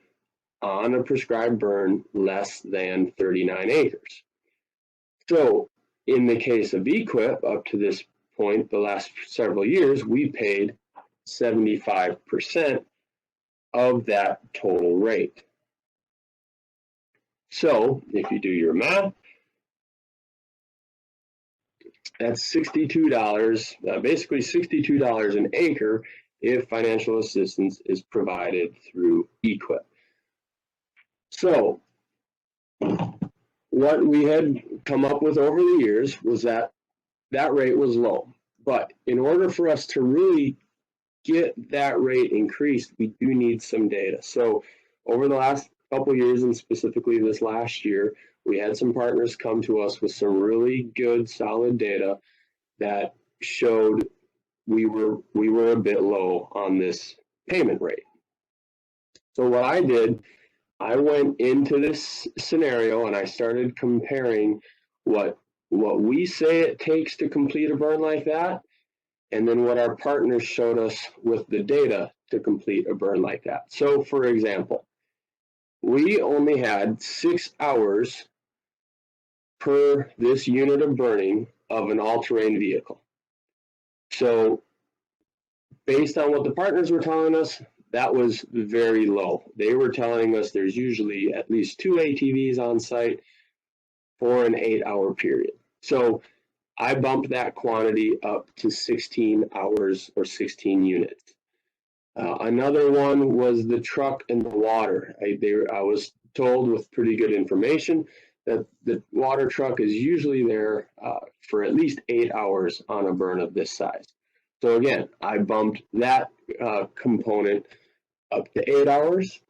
on a prescribed burn less than 39 acres. So in the case of EQIP, up to this point, the last several years, we paid 75% of that total rate. So if you do your math, that's $62, basically $62 an acre if financial assistance is provided through EQIP. So what we had come up with over the years was that that rate was low. But in order for us to really get that rate increased, we do need some data. So over the last couple of years, and specifically this last year, we had some partners come to us with some really good, solid data that showed we were a bit low on this payment rate. So what I did, I went into this scenario and I started comparing what we say it takes to complete a burn like that, and then what our partners showed us with the data to complete a burn like that. So for example, we only had 6 hours per this unit of burning of an all-terrain vehicle. So based on what the partners were telling us, that was very low. They were telling us there's usually at least 2 ATVs on site for an 8-hour period. So I bumped that quantity up to 16 hours or 16 units. Another one was the truck and the water. I was told with pretty good information that the water truck is usually there for at least 8 hours on a burn of this size. So again, I bumped that component up to 8 hours.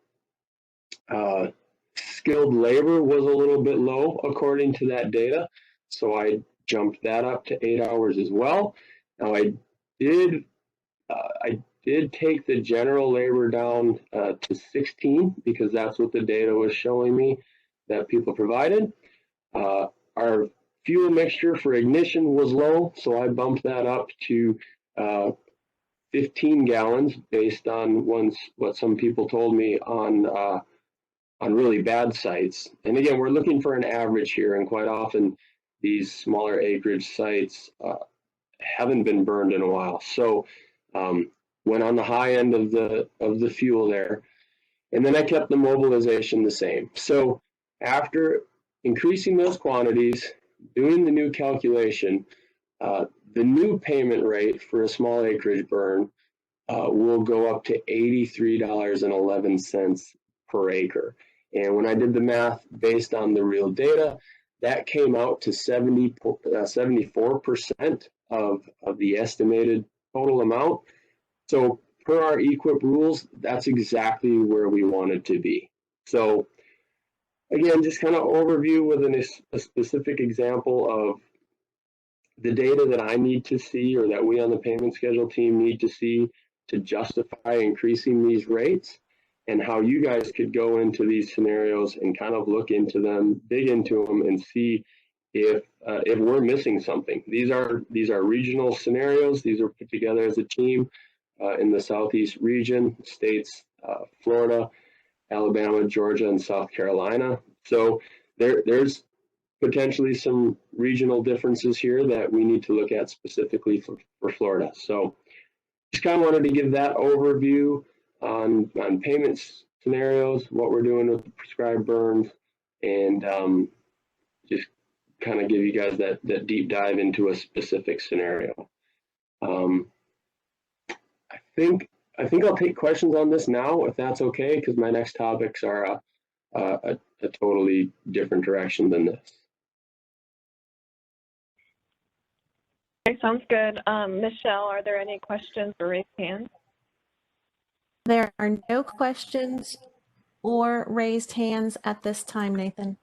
Skilled labor was a little bit low according to that data, so I jumped that up to 8 hours as well. Now I did take the general labor down to 16 because that's what the data was showing me that people provided. Our fuel mixture for ignition was low, so I bumped that up to 15 gallons based on what some people told me on really bad sites. And again, we're looking for an average here, and quite often these smaller acreage sites haven't been burned in a while. So went on the high end of the fuel there, and then I kept the mobilization the same. So after increasing those quantities, doing the new calculation, the new payment rate for a small acreage burn will go up to $83.11 per acre. And when I did the math based on the real data, that came out to 74% of the estimated total amount. So per our EQIP rules, that's exactly where we wanted to be. So again, just kind of overview with a specific example of the data that I need to see, or that we on the payment schedule team need to see to justify increasing these rates, and how you guys could go into these scenarios and kind of look into them, dig into them, and see if we're missing something. These are regional scenarios. These are put together as a team in the Southeast region, states, Florida, Alabama, Georgia, and South Carolina. So there's potentially some regional differences here that we need to look at specifically for Florida. So just kind of wanted to give that overview on payments scenarios, what we're doing with the prescribed burns, and just kind of give you guys that deep dive into a specific scenario. I think I'll take questions on this now, if that's okay, because my next topics are a totally different direction than this. Okay, sounds good. Michelle, are there any questions or raised hands? There are no questions or raised hands at this time, Nathan.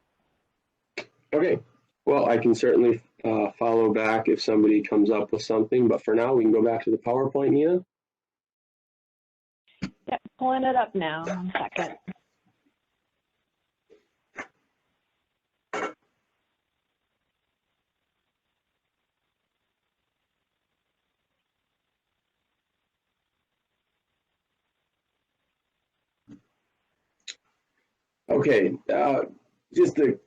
Okay, well, I can certainly follow back if somebody comes up with something, but for now, we can go back to the PowerPoint, Nina. Yeah, pulling it up now. 1 second. Okay, just a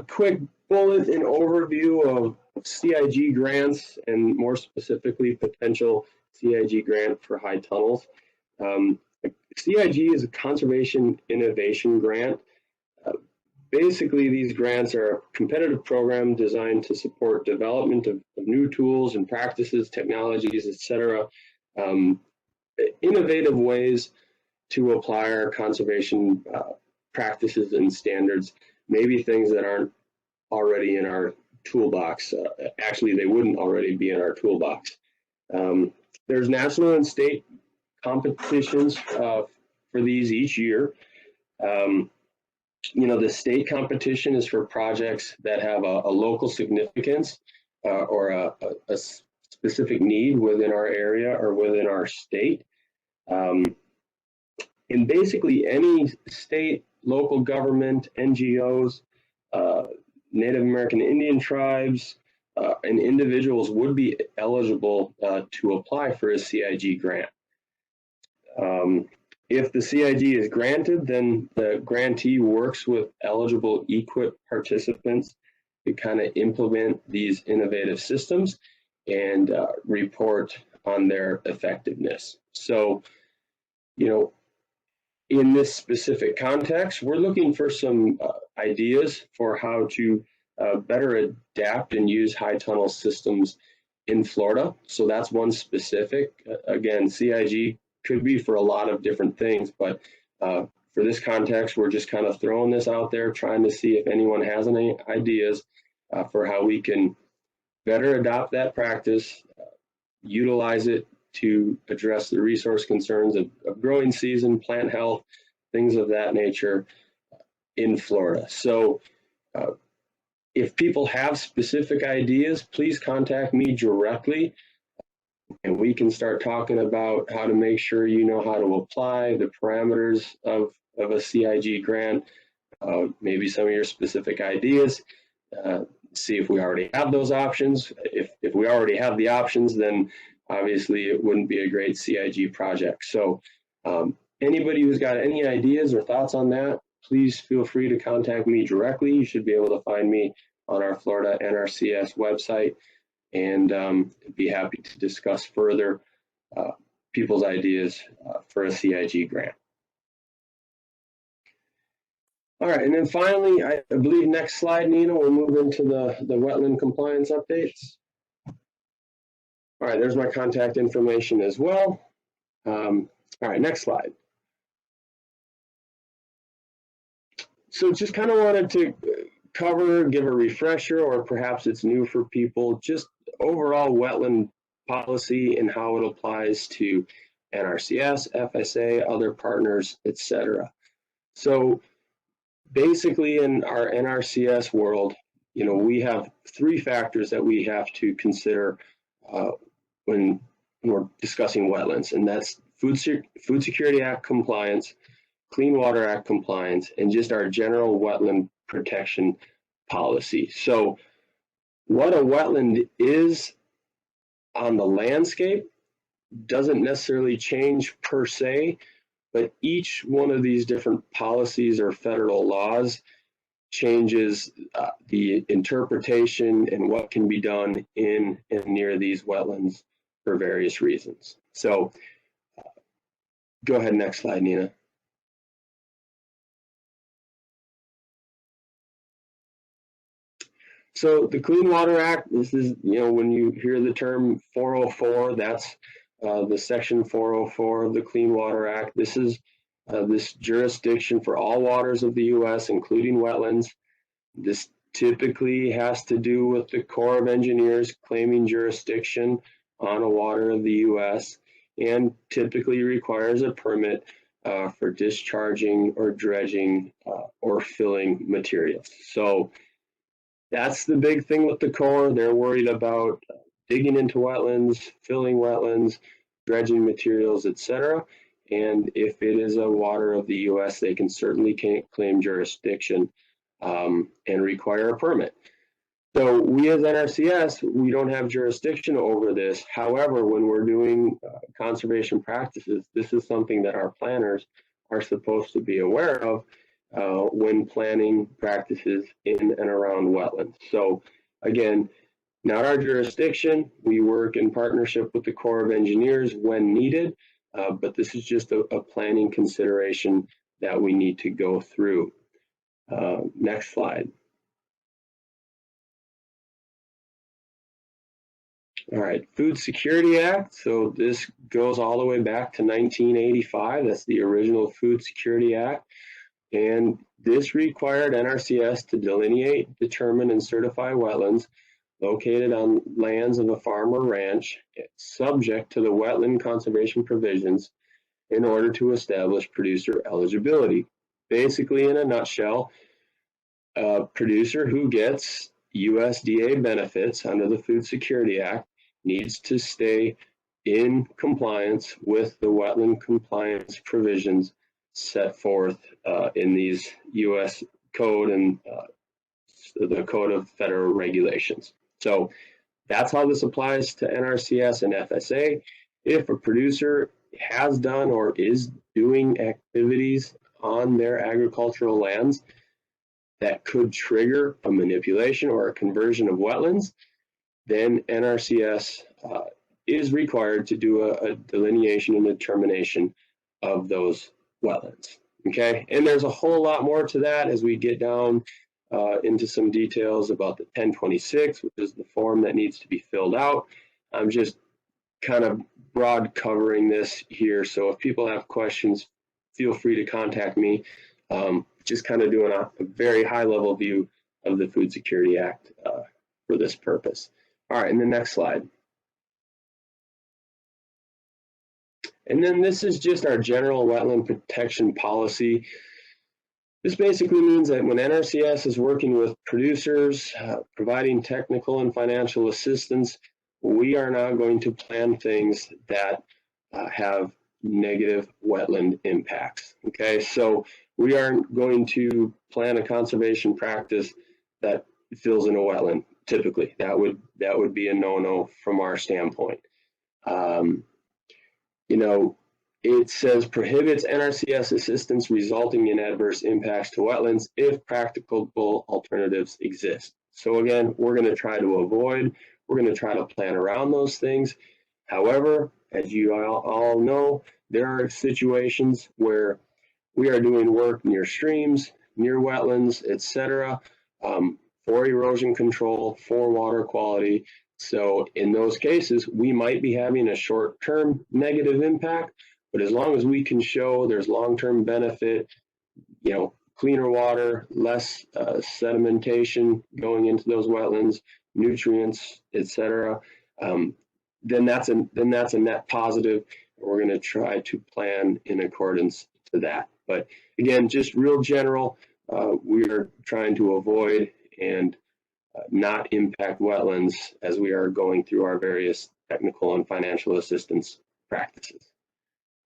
quick bullet and overview of CIG grants and more specifically potential CIG grant for high tunnels. CIG is a conservation innovation grant. Basically, these grants are a competitive program designed to support development of new tools and practices, technologies, etc. Innovative ways to apply our conservation practices and standards, maybe things that aren't already in our toolbox. Actually, they wouldn't already be in our toolbox. There's national and state competitions for these each year. You know, the state competition is for projects that have a local significance or a specific need within our area or within our state. And basically any state, local government, NGOs, Native American Indian tribes, and individuals would be eligible to apply for a CIG grant. If the CIG is granted, then the grantee works with eligible EQIP participants to kind of implement these innovative systems and report on their effectiveness. So, you know, in this specific context, we're looking for some ideas for how to better adapt and use high tunnel systems in Florida. So that's one specific. Again, CIG could be for a lot of different things, but for this context, we're just kind of throwing this out there, trying to see if anyone has any ideas for how we can better adopt that practice, utilize it to address the resource concerns of growing season, plant health, things of that nature in Florida. So if people have specific ideas, please contact me directly and we can start talking about how to make sure you know how to apply the parameters of a CIG grant, maybe some of your specific ideas, see if we already have those options. If we already have the options, then obviously it wouldn't be a great CIG project. So anybody who's got any ideas or thoughts on that, please feel free to contact me directly. You should be able to find me on our Florida NRCS website, and be happy to discuss further people's ideas for a CIG grant. All right, and then finally, I believe next slide, Nina, we'll move into the wetland compliance updates. All right, there's my contact information as well. All right, next slide. So just kind of wanted to cover, give a refresher, or perhaps it's new for people, just overall wetland policy and how it applies to NRCS, FSA, other partners, etc. So basically in our NRCS world, you know, we have three factors that we have to consider when we're discussing wetlands, and that's Food Security Act compliance, Clean Water Act compliance, and just our general wetland protection policy. So what a wetland is on the landscape doesn't necessarily change per se, but each one of these different policies or federal laws changes the interpretation and what can be done in and near these wetlands for various reasons. So go ahead, next slide, Nina. So the Clean Water Act, this is, you know, when you hear the term 404, that's the section 404 of the Clean Water Act. This is this jurisdiction for all waters of the U.S., including wetlands. This typically has to do with the Corps of Engineers claiming jurisdiction on a water of the U.S. and typically requires a permit for discharging or dredging or filling materials. So that's the big thing with the Corps. They're worried about digging into wetlands, filling wetlands, dredging materials, etc. And if it is a water of the U.S., they can certainly claim jurisdiction and require a permit. So we as NRCS, we don't have jurisdiction over this. However, when we're doing conservation practices, this is something that our planners are supposed to be aware of when planning practices in and around wetlands. So again, not our jurisdiction. We work in partnership with the Corps of Engineers when needed, but this is just a planning consideration that we need to go through. Next slide. All right, Food Security Act. So this goes all the way back to 1985. That's the original Food Security Act. And this required NRCS to delineate, determine, and certify wetlands located on lands of a farm or ranch, subject to the wetland conservation provisions in order to establish producer eligibility. Basically, in a nutshell, a producer who gets USDA benefits under the Food Security Act needs to stay in compliance with the wetland compliance provisions set forth in these U.S. code and the Code of Federal Regulations. So that's how this applies to NRCS and FSA. If a producer has done or is doing activities on their agricultural lands that could trigger a manipulation or a conversion of wetlands, then NRCS is required to do a delineation and determination of those wetlands. Okay, and there's a whole lot more to that as we get down into some details about the 1026, which is the form that needs to be filled out. I'm just kind of broad covering this here, so if people have questions, feel free to contact me. Just kind of doing a very high level view of the Food Security Act for this purpose. All right, and the next slide. And then this is just our general wetland protection policy. This basically means that when NRCS is working with producers, providing technical and financial assistance, we are not going to plan things that have negative wetland impacts. Okay, so we aren't going to plan a conservation practice that fills in a wetland. Typically, that would be a no-no from our standpoint. You know, it says prohibits NRCS assistance resulting in adverse impacts to wetlands if practicable alternatives exist. So again, we're going to try to avoid, we're going to try to plan around those things. However, as you all know, there are situations where we are doing work near streams, near wetlands, etc., for erosion control, for water quality. So in those cases, we might be having a short-term negative impact, but as long as we can show there's long-term benefit, you know, cleaner water, less sedimentation going into those wetlands, nutrients, etc., then that's a net positive. We're going to try to plan in accordance to that. But again, just real general, we are trying to avoid and not impact wetlands as we are going through our various technical and financial assistance practices.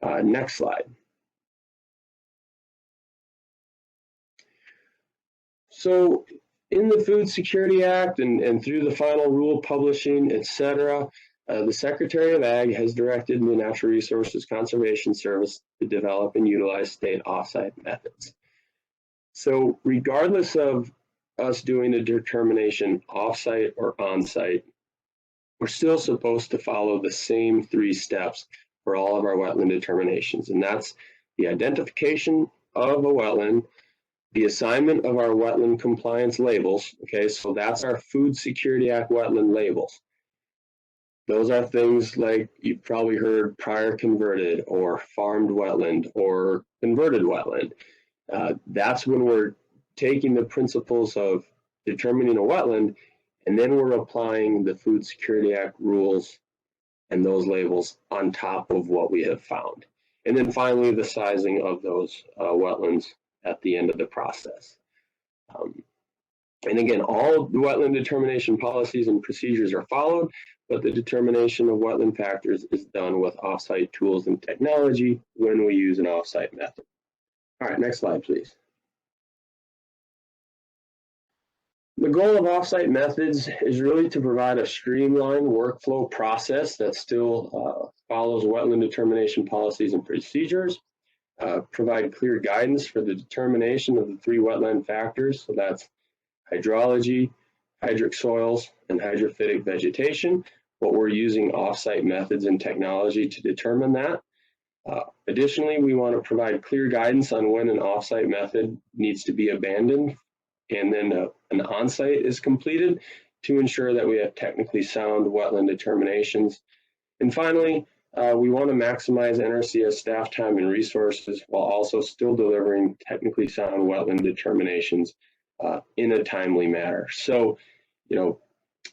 Next slide. So in the Food Security Act and through the final rule publishing, etc., the Secretary of Ag has directed the Natural Resources Conservation Service to develop and utilize state offsite methods. So regardless of us doing a determination offsite or onsite, we're still supposed to follow the same 3 steps for all of our wetland determinations, and that's the identification of a wetland, the assignment of our wetland compliance labels. Okay, so that's our Food Security Act wetland labels. Those are things like you've probably heard prior converted or farmed wetland or converted wetland. That's when we're taking the principles of determining a wetland, and then we're applying the Food Security Act rules and those labels on top of what we have found. And then finally, the sizing of those wetlands at the end of the process. And again, all the wetland determination policies and procedures are followed, but the determination of wetland factors is done with offsite tools and technology when we use an offsite method. All right, next slide, please. The goal of offsite methods is really to provide a streamlined workflow process that still follows wetland determination policies and procedures, provide clear guidance for the determination of the 3 wetland factors. So that's hydrology, hydric soils, and hydrophytic vegetation. But we're using offsite methods and technology to determine that. Additionally, we want to provide clear guidance on when an offsite method needs to be abandoned and then an onsite is completed to ensure that we have technically sound wetland determinations. And finally, we want to maximize NRCS staff time and resources while also still delivering technically sound wetland determinations in a timely manner. So, you know,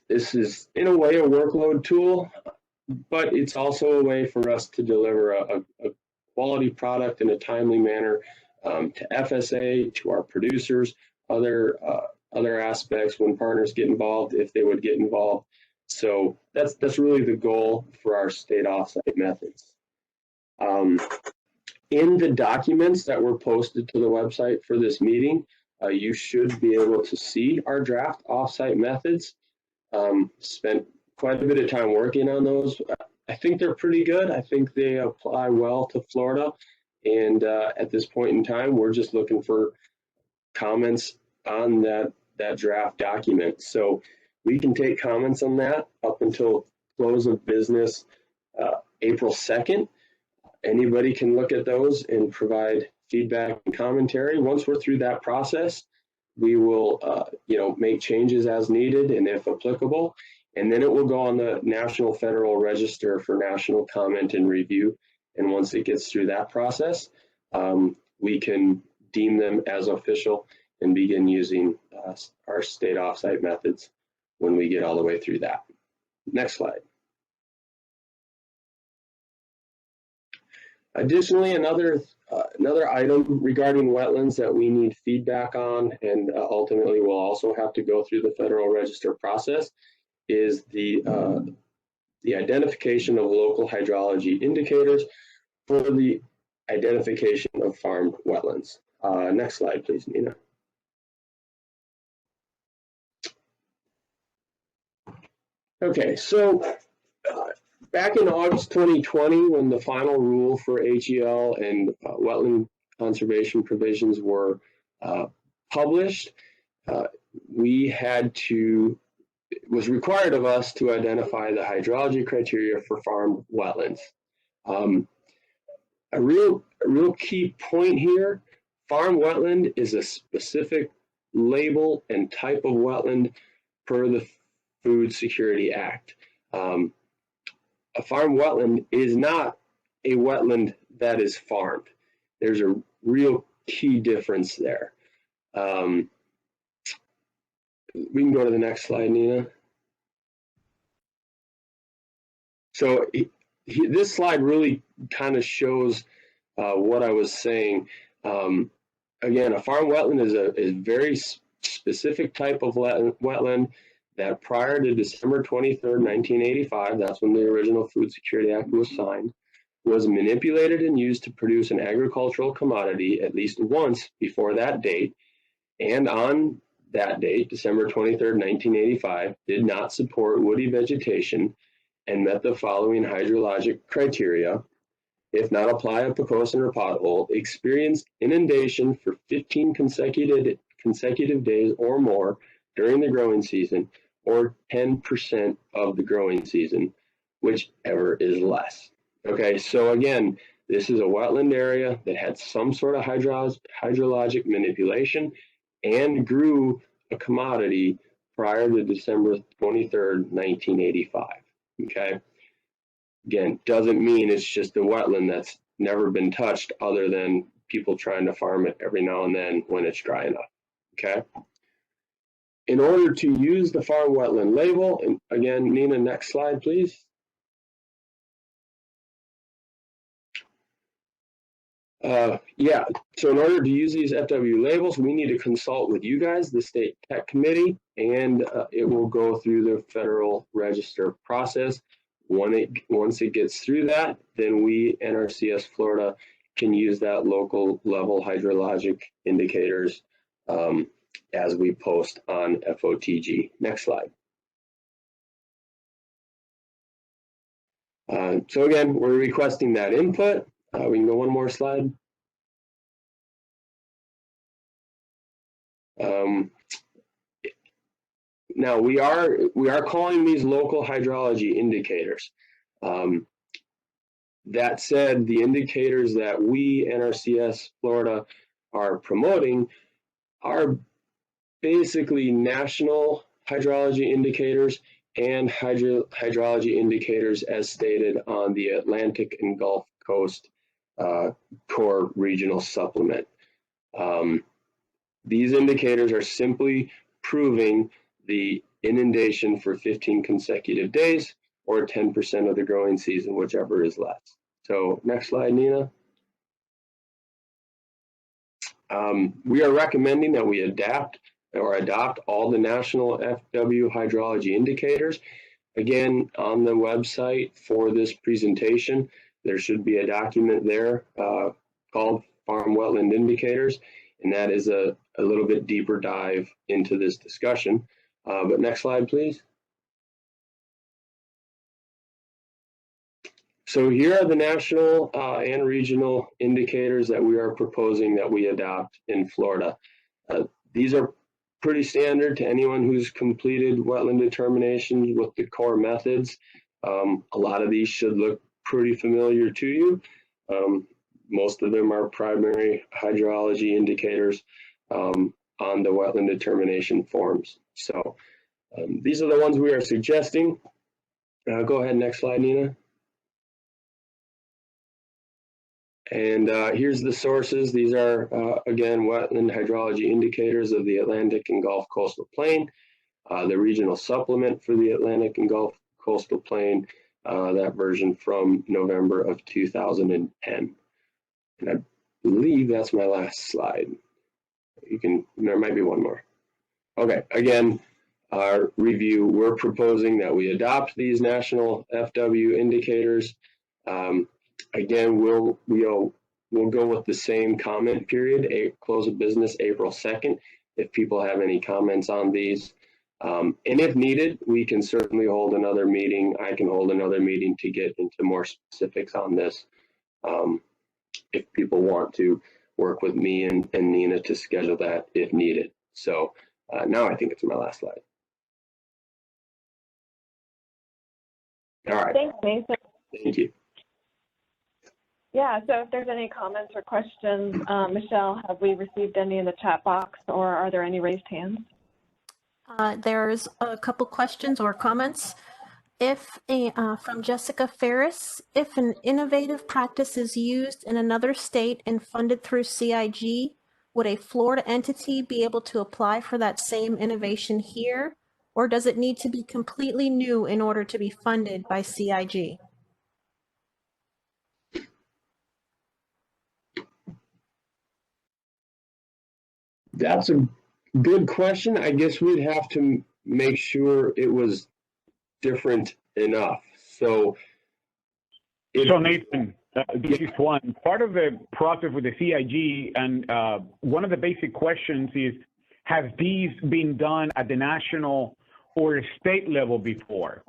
this is in a way a workload tool, but it's also a way for us to deliver a quality product in a timely manner to FSA, to our producers, other aspects when partners get involved, if they would get involved. So that's really the goal for our state offsite methods. In the documents that were posted to the website for this meeting, you should be able to see our draft offsite methods. Spent quite a bit of time working on those. I think they're pretty good. I think they apply well to Florida. And at this point in time, we're just looking for comments on that draft document. So we can take comments on that up until close of business April 2nd. Anybody can look at those and provide feedback and commentary. Once we're through that process, we will make changes as needed and if applicable. And then it will go on the National Federal Register for national comment and review. And once it gets through that process, we can deem them as official and begin using our state offsite methods when we get all the way through that. Next slide. Additionally, another item regarding wetlands that we need feedback on and ultimately will also have to go through the Federal Register process is the identification of local hydrology indicators for the identification of farmed wetlands. Next slide, please, Nina. Okay, so back in August 2020, when the final rule for HEL and wetland conservation provisions were published, it was required of us to identify the hydrology criteria for farmed wetlands. A real key point here, farm wetland is a specific label and type of wetland per the Food Security Act. A farm wetland is not a wetland that is farmed. There's a real key difference there. We can go to the next slide, Nina. So this slide really kind of shows what I was saying. Again, a farm wetland is a very specific type of wetland that prior to December 23rd, 1985, that's when the original Food Security Act was signed, was manipulated and used to produce an agricultural commodity at least once before that date, and on that date, December 23rd, 1985, did not support woody vegetation and met the following hydrologic criteria. If not apply a Pocosin or pothole, experienced inundation for 15 consecutive days or more during the growing season, or 10% of the growing season, whichever is less. Okay, so again, this is a wetland area that had some sort of hydrologic manipulation and grew a commodity prior to December 23rd, 1985. Okay, again, doesn't mean it's just a wetland that's never been touched other than people trying to farm it every now and then when it's dry enough, okay? In order to use the farm wetland label, and again, Nina, next slide, please. Yeah, so in order to use these FW labels, we need to consult with you guys, the State Tech Committee, and it will go through the Federal Register process. Once it gets through that, then we, NRCS Florida, can use that local level hydrologic indicators as we post on FOTG. Next slide. So again, we're requesting that input. We can go one more slide. Now we are calling these local hydrology indicators. That said, the indicators that we, NRCS Florida, are promoting are basically national hydrology indicators and hydrology indicators as stated on the Atlantic and Gulf Coast Core Regional Supplement. These indicators are simply proving the inundation for 15 consecutive days or 10% of the growing season, whichever is less. So next slide, Nina. We are recommending that we adopt all the national FW hydrology indicators. Again, on the website for this presentation, there should be a document there called Farm Wetland Indicators, and that is a little bit deeper dive into this discussion. But next slide, please. So here are the national and regional indicators that we are proposing that we adopt in Florida. These are pretty standard to anyone who's completed wetland determinations with the core methods. A lot of these should look pretty familiar to you. Most of them are primary hydrology indicators on the wetland determination forms. So these are the ones we are suggesting. Go ahead, next slide, Nina. And here's the sources. These are, again, wetland hydrology indicators of the Atlantic and Gulf Coastal Plain, the regional supplement for the Atlantic and Gulf Coastal Plain, that version from November of 2010. And I believe that's my last slide. There might be one more. Okay, again, our review, we're proposing that we adopt these national FW indicators. Again, we'll go with the same comment period, close of business April 2nd, if people have any comments on these. And if needed, we can certainly hold another meeting. I can hold another meeting to get into more specifics on this if people want to work with me and Nina to schedule that if needed. So now I think it's my last slide. All right. Thanks, Nathan. Thank you. Yeah, so if there's any comments or questions, Michelle, have we received any in the chat box, or are there any raised hands? There's a couple questions or comments. From Jessica Ferris, if an innovative practice is used in another state and funded through CIG, would a Florida entity be able to apply for that same innovation here? Or does it need to be completely new in order to be funded by CIG? That's a good question. I guess we'd have to make sure it was different enough. So Nathan, this is Juan. Part of the process with the CIG, and one of the basic questions is, have these been done at the national or state level before?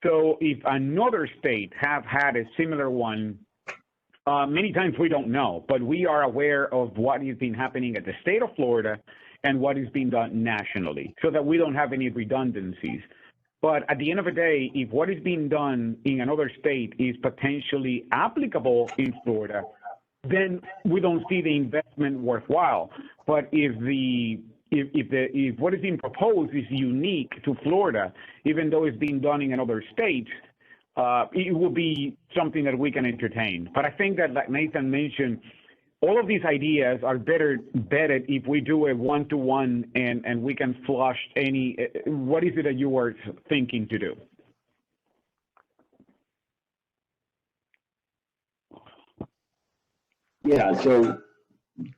So if another state have had a similar one, many times we don't know, but we are aware of what has been happening at the state of Florida and what is being done nationally, so that we don't have any redundancies. But at the end of the day, if what is being done in another state is potentially applicable in Florida, then we don't see the investment worthwhile. But if what is being proposed is unique to Florida, even though it's being done in another state, it will be something that we can entertain. But I think that, like Nathan mentioned, all of these ideas are better vetted if we do a one-to-one and we can flush any, what is it that you are thinking to do? Yeah, so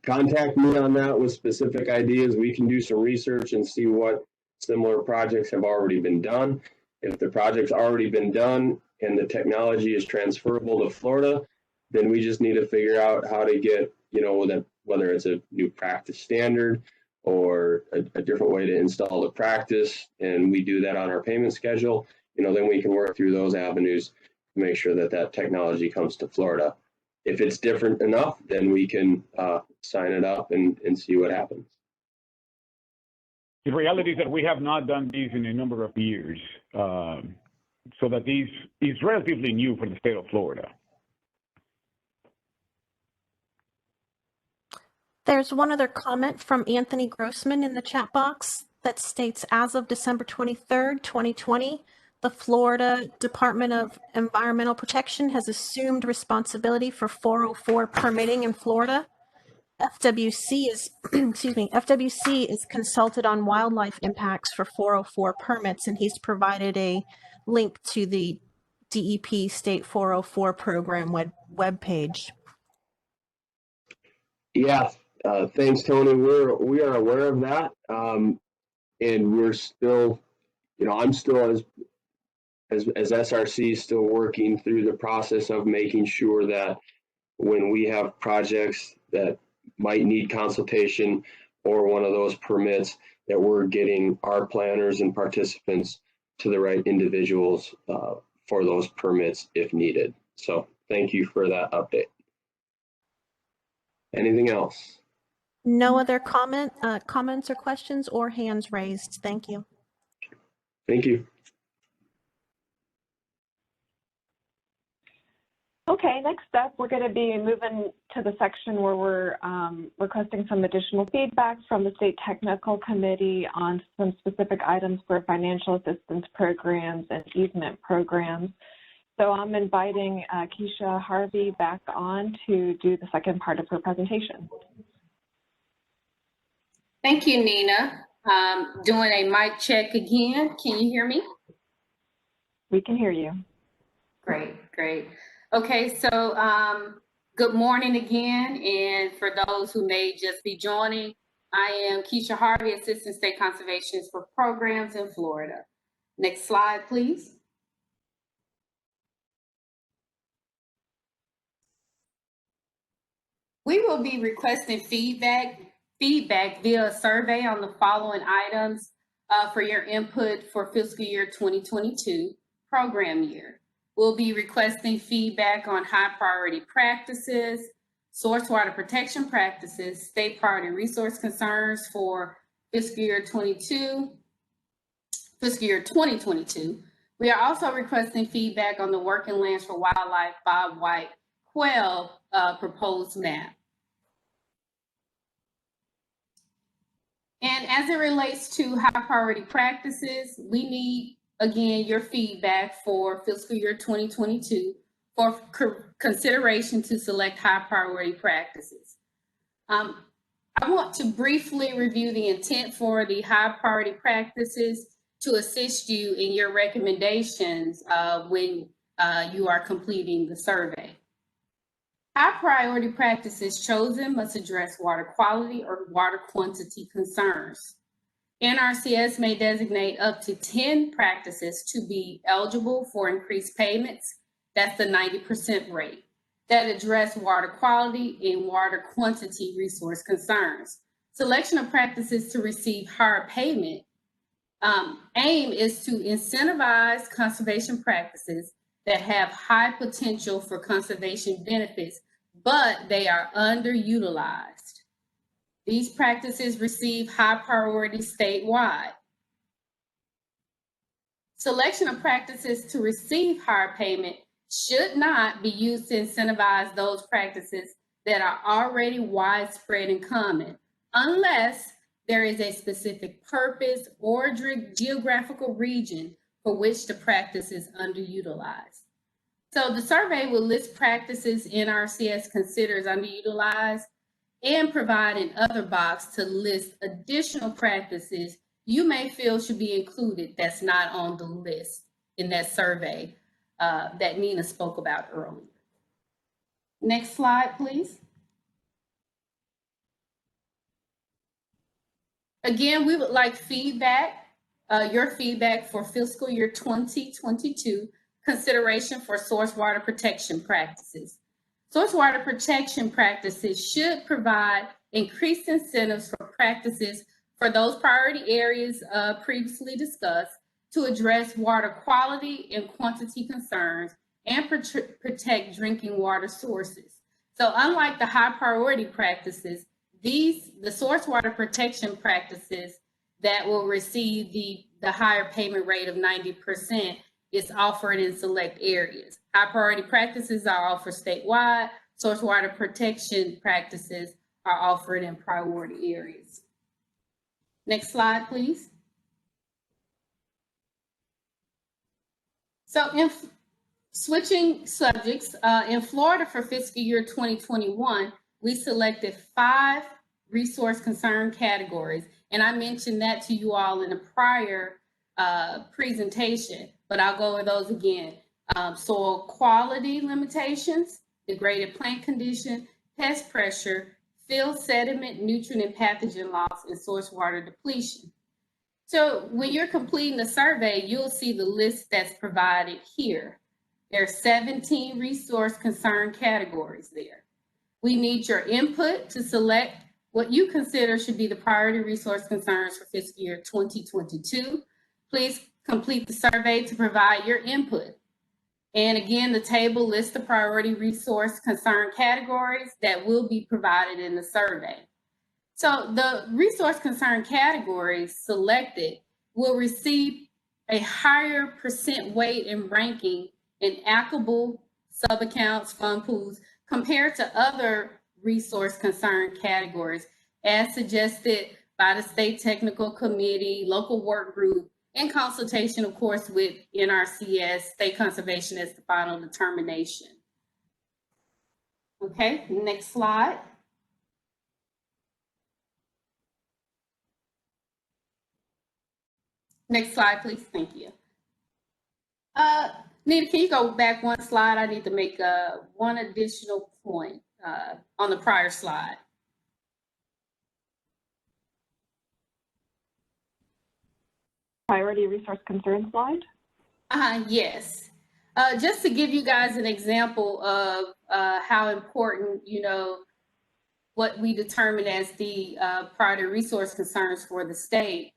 contact me on that with specific ideas. We can do some research and see what similar projects have already been done. If the project's already been done and the technology is transferable to Florida, then we just need to figure out how to get, whether it's a new practice standard or a different way to install the practice, and we do that on our payment schedule, then we can work through those avenues to make sure that that technology comes to Florida. If it's different enough, then we can sign it up and see what happens. The reality is that we have not done these in a number of years, so that these is relatively new for the state of Florida. There's one other comment from Anthony Grossman in the chat box that states, as of December 23rd, 2020, the Florida Department of Environmental Protection has assumed responsibility for 404 permitting in Florida. FWC is, FWC is consulted on wildlife impacts for 404 permits, and he's provided a link to the DEP State 404 program webpage. Yeah, thanks, Tony. We are aware of that, and we're still, I'm still as SRC still working through the process of making sure that when we have projects that might need consultation or one of those permits, that we're getting our planners and participants to the right individuals for those permits if needed. So thank you for that update. Anything else? No other comments or questions or hands raised. Thank you. Thank you. Okay, next up, we're going to be moving to the section where we're requesting some additional feedback from the State Technical Committee on some specific items for financial assistance programs and easement programs. So I'm inviting Keisha Harvey back on to do the second part of her presentation. Thank you, Nina. Doing a mic check again. Can you hear me? We can hear you. Great, great. Okay, so good morning again. And for those who may just be joining, I am Keisha Harvey, Assistant State Conservationist for Programs in Florida. Next slide, please. We will be requesting feedback via a survey on the following items for your input for fiscal year 2022 program year. We'll be requesting feedback on high priority practices, source water protection practices, state priority resource concerns for fiscal year 2022. We are also requesting feedback on the Working Lands for Wildlife Bob White Quail proposed map. And as it relates to high priority practices, we need, again, your feedback for fiscal year 2022 for consideration to select high priority practices. I want to briefly review the intent for the high priority practices to assist you in your recommendations when you are completing the survey. High priority practices chosen must address water quality or water quantity concerns. NRCS may designate up to 10 practices to be eligible for increased payments. That's the 90% rate that address water quality and water quantity resource concerns. Selection of practices to receive higher payment aim is to incentivize conservation practices that have high potential for conservation benefits, but they are underutilized. These practices receive high priority statewide. Selection of practices to receive higher payment should not be used to incentivize those practices that are already widespread and common, unless there is a specific purpose or geographical region for which the practice is underutilized. So the survey will list practices NRCS considers underutilized and provide an other box to list additional practices you may feel should be included that's not on the list in that survey that Nina spoke about earlier. Next slide, please. Again, we would like feedback, your feedback for fiscal year 2022, consideration for source water protection practices. Source water protection practices should provide increased incentives for practices for those priority areas previously discussed to address water quality and quantity concerns and protect drinking water sources. So unlike the high priority practices, the source water protection practices that will receive the higher payment rate of 90% is offered in select areas. High priority practices are offered statewide. Source water protection practices are offered in priority areas. Next slide, please. So switching subjects, in Florida for fiscal year 2021, we selected 5 resource concern categories. And I mentioned that to you all in a prior presentation, but I'll go over those again. Soil quality limitations, degraded plant condition, pest pressure, field sediment, nutrient and pathogen loss, and source water depletion. So when you're completing the survey, you'll see the list that's provided here. There are 17 resource concern categories there. We need your input to select what you consider should be the priority resource concerns for fiscal year 2022. Please complete the survey to provide your input. And again, the table lists the priority resource concern categories that will be provided in the survey. So the resource concern categories selected will receive a higher percent weight in ranking in applicable sub-accounts, fund pools, compared to other resource concern categories, as suggested by the State Technical Committee, local work group, in consultation, of course, with NRCS, State Conservation as the final determination. Okay, next slide. Next slide, please. Thank you. Nita, can you go back one slide? I need to make one additional point on the prior slide. Priority resource concern slide? Yes. Just to give you guys an example of how important, what we determine as the priority resource concerns for the state.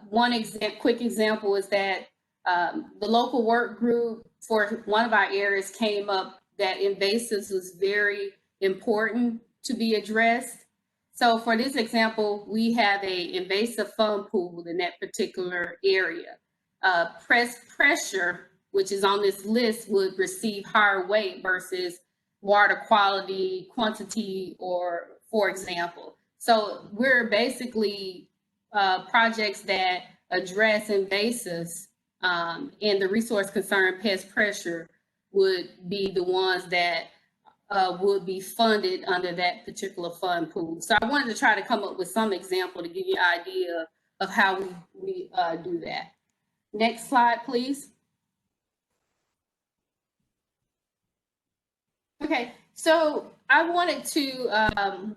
One quick example is that the local work group for one of our areas came up that invasives was very important to be addressed. So for this example, we have a invasive fund pool in that particular area. Pressure, which is on this list, would receive higher weight versus water quality, quantity, or for example. So we're basically projects that address invasives and the resource concern pest pressure would be the ones that would be funded under that particular fund pool. So I wanted to try to come up with some example to give you an idea of how we do that. Next slide, please. Okay, so I wanted to,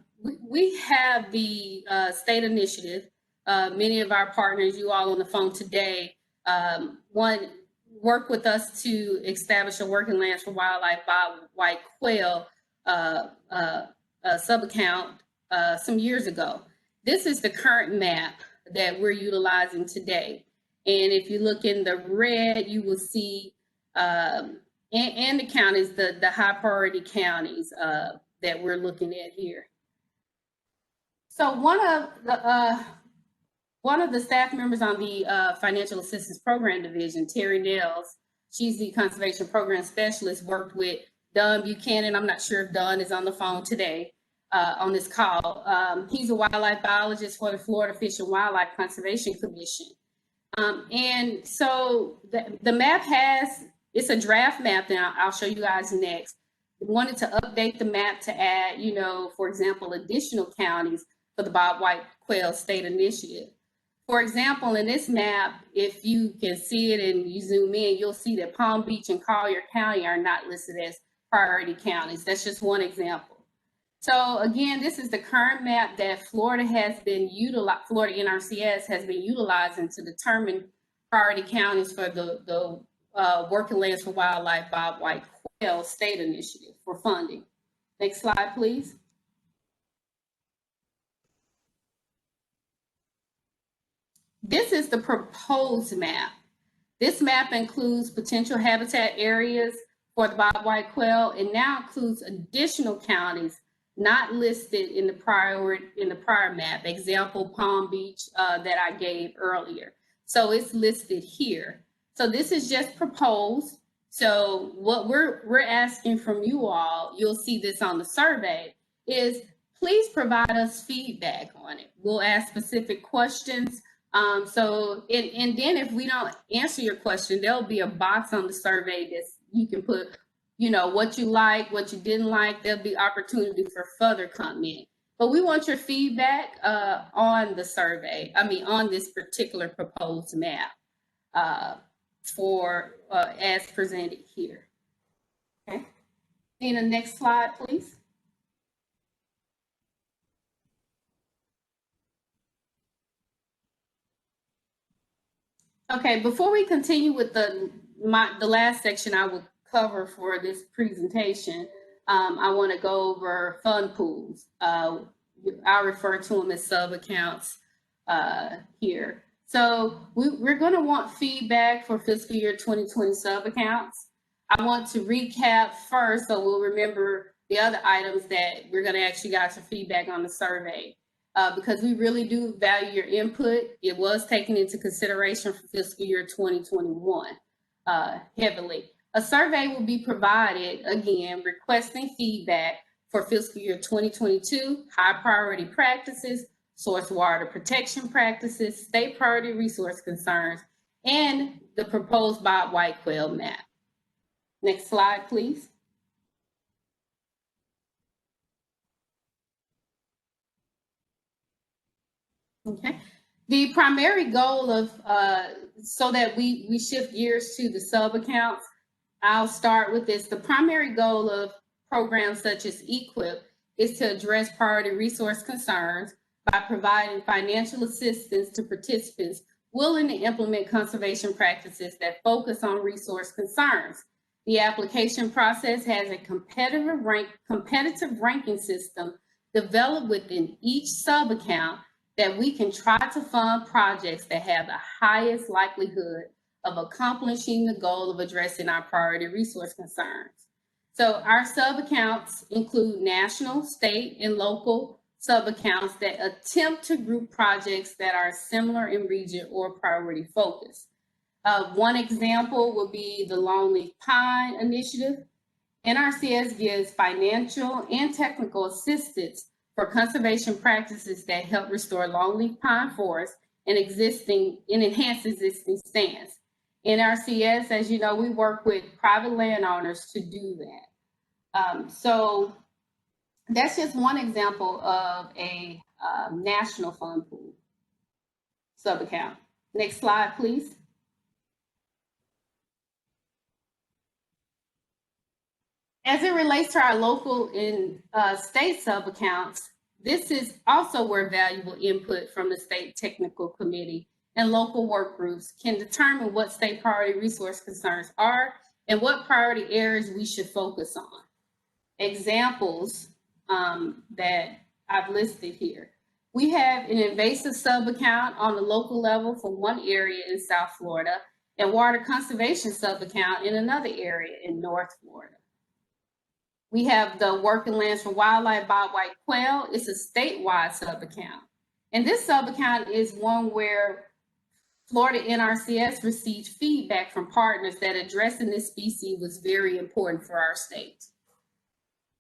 we have the state initiative. Many of our partners, you all on the phone today, work with us to establish a working lands for wildlife bobwhite quail sub-account some years ago. This is the current map that we're utilizing today. And if you look in the red, you will see, and the counties, the high priority counties that we're looking at here. So one of the staff members on the Financial Assistance Program Division, Terry Nels, she's the Conservation Program Specialist, worked with Don Buchanan. I'm not sure if Don is on the phone today on this call. He's a wildlife biologist for the Florida Fish and Wildlife Conservation Commission. And so the map it's a draft map that I'll show you guys next, wanted to update the map to add, for example, additional counties for the Bob White Quail State Initiative. For example, in this map, if you can see it and you zoom in, you'll see that Palm Beach and Collier County are not listed as priority counties. That's just one example. So again, this is the current map that Florida NRCS has been utilizing to determine priority counties for the Working Lands for Wildlife Bob White Quail State Initiative for funding. Next slide, please. This is the proposed map. This map includes potential habitat areas for the Bob White Quail and now includes additional counties not listed in the prior map, example Palm Beach that I gave earlier. So it's listed here. So this is just proposed. So what we're asking from you all, you'll see this on the survey, is please provide us feedback on it. We'll ask specific questions. And then if we don't answer your question, there'll be a box on the survey that you can put, what you like, what you didn't like. There'll be opportunity for further comment. But we want your feedback on the survey, on this particular proposed map as presented here. Okay. Nina, next slide, please. Okay, before we continue with the last section I will cover for this presentation, I want to go over fund pools. I refer to them as sub-accounts here. So we're going to want feedback for fiscal year 2020 sub-accounts. I want to recap first, so we'll remember the other items that we're going to ask you guys for feedback on the survey. Because we really do value your input. It was taken into consideration for fiscal year 2021 heavily. A survey will be provided, again, requesting feedback for fiscal year 2022, high priority practices, source water protection practices, state priority resource concerns, and the proposed Bob White Quail map. Next slide, please. Okay. The primary goal of, so that we shift gears to the sub-accounts, I'll start with this. The primary goal of programs such as EQIP is to address priority resource concerns by providing financial assistance to participants willing to implement conservation practices that focus on resource concerns. The application process has a competitive ranking system developed within each sub-account that we can try to fund projects that have the highest likelihood of accomplishing the goal of addressing our priority resource concerns. So our sub-accounts include national, state, and local sub-accounts that attempt to group projects that are similar in region or priority focus. One example would be the Longleaf Pine Initiative. NRCS gives financial and technical assistance for conservation practices that help restore longleaf pine forests and enhance existing stands. NRCS, as you know, we work with private landowners to do that. So that's just one example of a national fund pool sub-account. Next slide, please. As it relates to our local and state sub-accounts, this is also where valuable input from the State Technical Committee and local work groups can determine what state priority resource concerns are and what priority areas we should focus on. Examples that I've listed here. We have an invasive sub-account on the local level for one area in South Florida and water conservation sub-account in another area in North Florida. We have the Working Lands for Wildlife Bob White Quail. It's a statewide sub-account. And this sub-account is one where Florida NRCS received feedback from partners that addressing this species was very important for our state.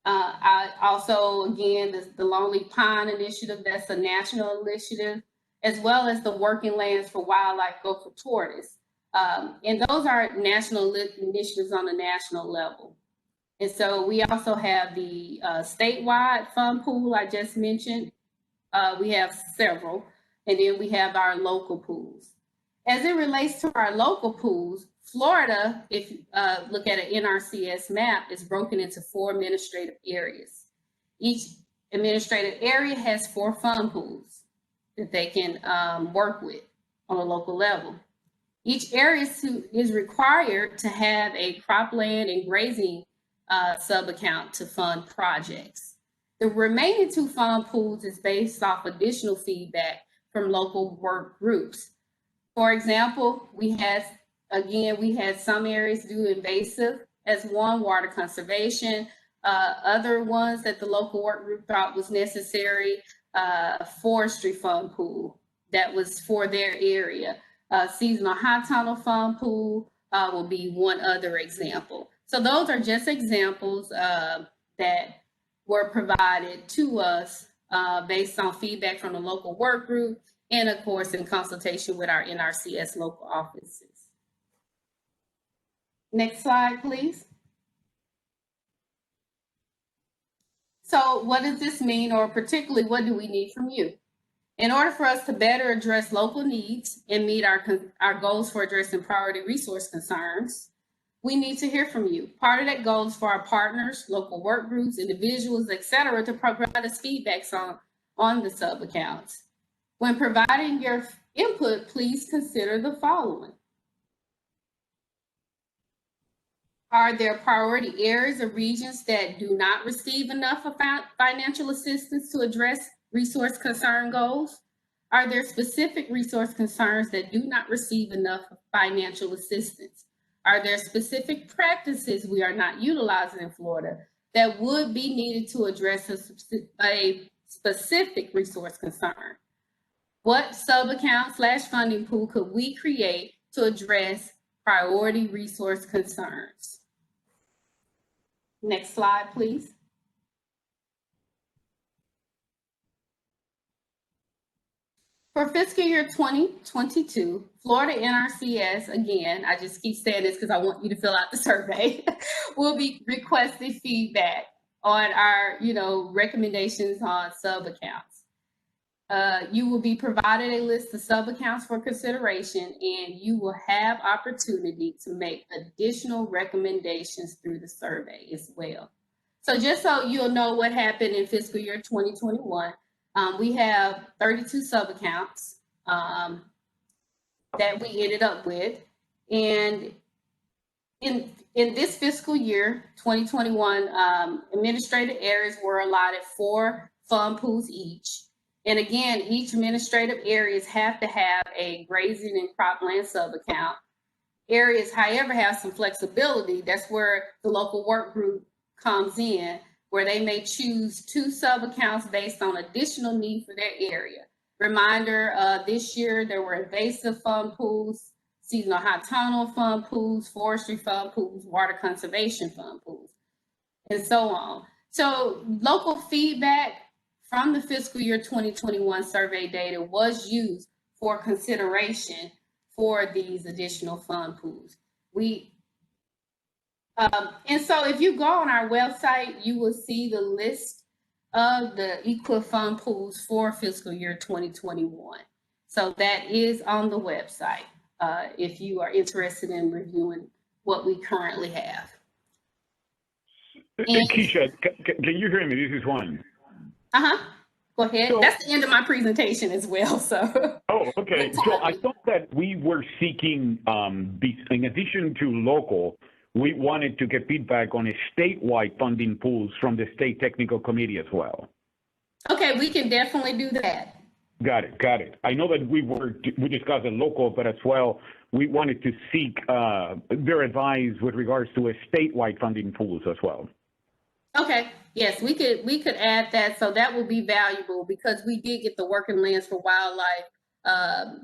I also, again, the Longleaf Pine Initiative, that's a national initiative, as well as the Working Lands for Wildlife Gopher Tortoise. And those are national initiatives on the national level. And so we also have the statewide fund pool I just mentioned. We have several, and then we have our local pools. As it relates to our local pools, Florida, if you look at an NRCS map, is broken into 4 administrative areas. Each administrative area has 4 fund pools that they can work with on a local level. Each area is required to have a cropland and grazing sub-account to fund projects. The remaining 2 fund pools is based off additional feedback from local work groups. For example, we had some areas do invasive as one, water conservation, other ones that the local work group thought was necessary, forestry fund pool that was for their area. Seasonal high tunnel fund pool will be one other example. So those are just examples that were provided to us based on feedback from the local work group and of course in consultation with our NRCS local offices. Next slide, please. So what does this mean, or particularly what do we need from you? In order for us to better address local needs and meet our goals for addressing priority resource concerns, we need to hear from you. Part of that goal is for our partners, local work groups, individuals, et cetera, to provide us feedbacks on the sub-accounts. When providing your input, please consider the following. Are there priority areas or regions that do not receive enough financial assistance to address resource concern goals? Are there specific resource concerns that do not receive enough financial assistance? Are there specific practices we are not utilizing in Florida that would be needed to address a specific resource concern? What sub-account / funding pool could we create to address priority resource concerns? Next slide, please. For fiscal year 2022, Florida NRCS, again, I just keep saying this because I want you to fill out the survey, will be requesting feedback on our, recommendations on sub-accounts. You will be provided a list of sub-accounts for consideration, and you will have opportunity to make additional recommendations through the survey as well. So just so you'll know what happened in fiscal year 2021, we have 32 sub-accounts that we ended up with. And in this fiscal year, 2021, administrative areas were allotted 4 fund pools each. And again, each administrative areas have to have a grazing and cropland sub-account. Areas, however, have some flexibility. That's where the local work group comes in, where they may choose 2 sub-accounts based on additional need for their area. Reminder, this year there were invasive fund pools, seasonal high tunnel fund pools, forestry fund pools, water conservation fund pools, and so on. So local feedback from the fiscal year 2021 survey data was used for consideration for these additional fund pools. And so if you go on our website, you will see the list of the EQIP fund pools for fiscal year 2021. So that is on the website if you are interested in reviewing what we currently have. Keisha, can you hear me? This is Juan. Go ahead. So, that's the end of my presentation as well. So. Oh, okay. So I thought that we were seeking, in addition to local, we wanted to get feedback on a statewide funding pools from the state technical committee as well. Okay, we can definitely do that. Got it. I know that we discussed the local, but as well, we wanted to seek their advice with regards to a statewide funding pools as well. Okay. Yes, we could add that, so that will be valuable because we did get the Working Lands for Wildlife,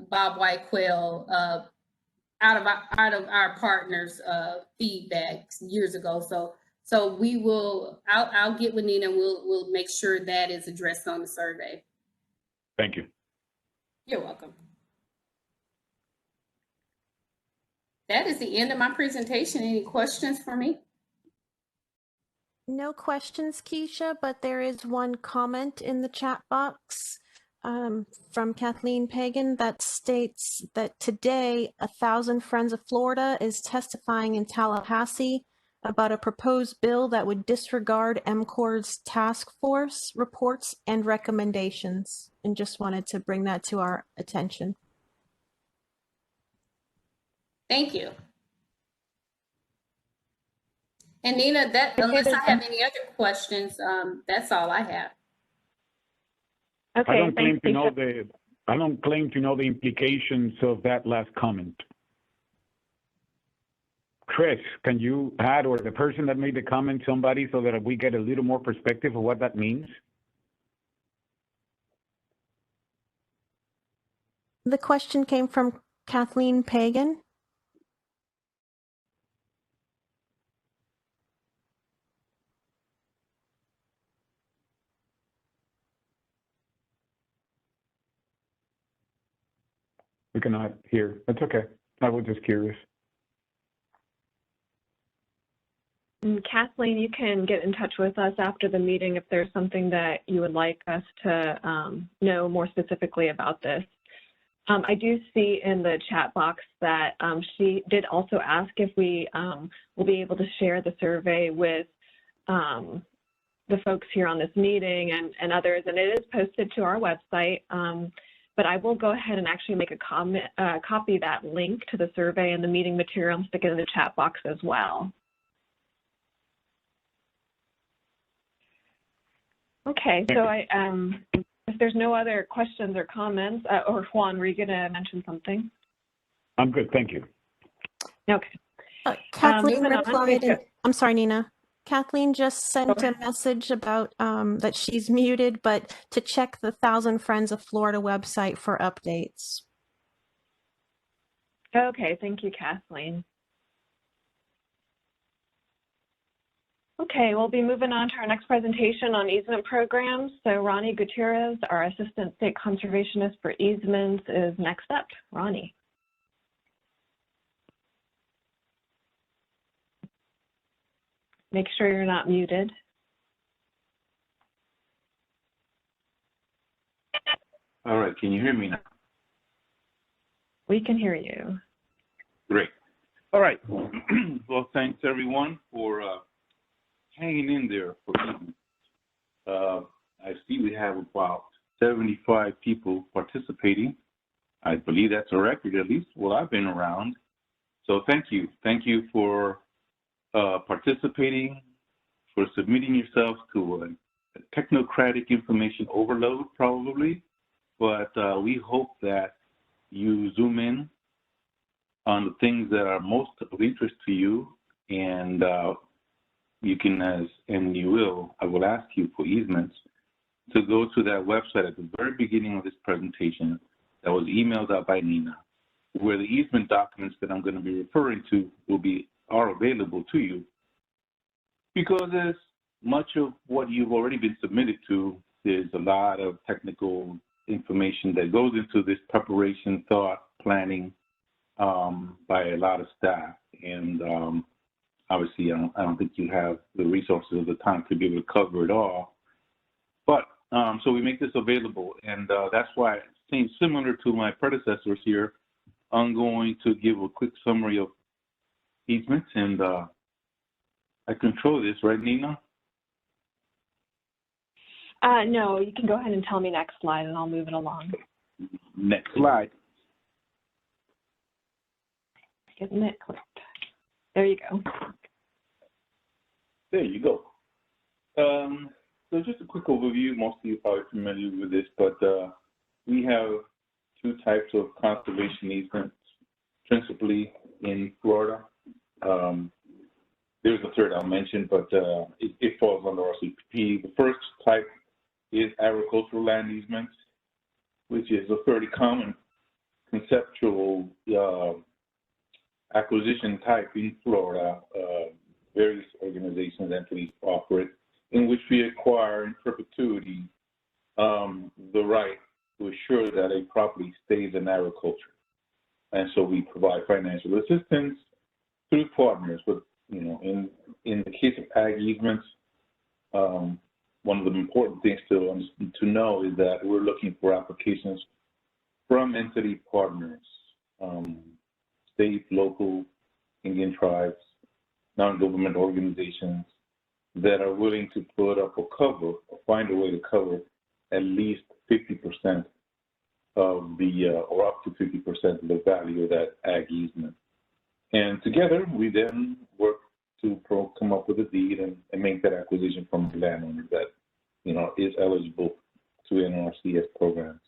Bob White Quail, out of our partners' feedback years ago. So we will. I'll get with Nina. We'll make sure that is addressed on the survey. Thank you. You're welcome. That is the end of my presentation. Any questions for me? No questions, Keisha, but there is one comment in the chat box from Kathleen Pagan that states that today 1,000 Friends of Florida is testifying in Tallahassee about a proposed bill that would disregard MCOR's task force reports and recommendations, and just wanted to bring that to our attention. Thank you. And Nina, that unless I have any other questions, that's all I have. Okay, I don't claim thanks, to know Keisha. I don't claim to know the implications of that last comment. Chris, can you add, or the person that made the comment, somebody, so that we get a little more perspective of what that means? The question came from Kathleen Pagan. We cannot hear. That's okay. I was just curious. Kathleen, you can get in touch with us after the meeting if there's something that you would like us to know more specifically about this. I do see in the chat box that she did also ask if we will be able to share the survey with the folks here on this meeting and others, and it is posted to our website. But I will go ahead and actually make a copy that link to the survey and the meeting material and stick it in the chat box as well. Okay, so if there's no other questions or comments, or Juan, were you going to mention something? I'm good, thank you. Okay. Kathleen moving on, replied, I'm sorry, Nina. Kathleen just sent a message about that she's muted, but to check the 1,000 Friends of Florida website for updates. Okay, thank you, Kathleen. Okay, we'll be moving on to our next presentation on easement programs. So Ronnie Gutierrez, our Assistant State Conservationist for Easements, is next up. Ronnie. Make sure you're not muted. All right, can you hear me now? We can hear you. Great. All right. Well, thanks everyone for hanging in there for me. I see we have about 75 people participating. I believe that's a record, at least while I've been around. So thank you. Thank you for participating, for submitting yourselves to a technocratic information overload, probably. But we hope that you zoom in on the things that are most of interest to you, and you can, and you will, I will ask you for easements to go to that website at the very beginning of this presentation that was emailed out by Nina, where the easement documents that I'm going to be referring to are available to you, because as much of what you've already been submitted to, there's a lot of technical information that goes into this preparation, thought, planning by a lot of staff, and obviously I don't think you have the resources or the time to be able to cover it all. But so we make this available, and that's why, similar to my predecessors here, I'm going to give a quick summary of easements, and I control this, right, Nina? No, you can go ahead and tell me next slide, and I'll move it along. Next slide. Getting it clicked. There you go. There you go. So just a quick overview. Most of you are probably familiar with this, but we have two types of conservation easements, principally in Florida. There's a third I'll mention, but it falls under RCP. The first type is agricultural land easements, which is a fairly common conceptual acquisition type in Florida. Various organizations, entities offer it, in which we acquire in perpetuity the right to assure that a property stays in agriculture. And so we provide financial assistance through partners. But in the case of ag easements, one of the important things to know is that we're looking for applications from entity partners, state, local, Indian tribes, non-government organizations that are willing to put up or cover or find a way to cover at least 50% of the, or up to 50% of the value of that ag easement. And together, we then work to come up with a deed and make that acquisition from the landowner that, you know, is eligible to NRCS programs.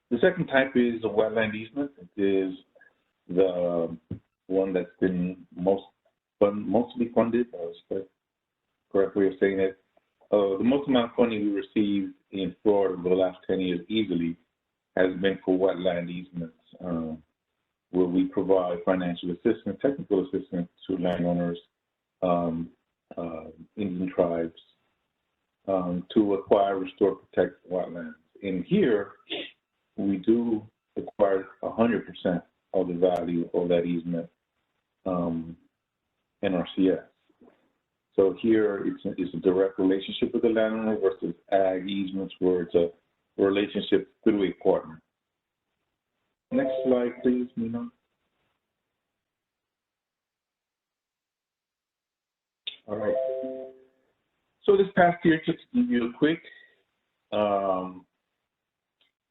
The second type is a wetland easement. It is the one that's been mostly funded, is the correct way of saying it. The most amount of funding we received in Florida over the last 10 years easily has been for wetland easements, where we provide financial assistance, technical assistance to landowners, Indian tribes, to acquire, restore, protect wetlands. In here, we do acquire 100% of the value of that easement, NRCS. So here, it's a direct relationship with the landowner versus ag easements, where it's a relationship through a partner. Next slide, please, Mina. All right. So this past year, just to give you a quick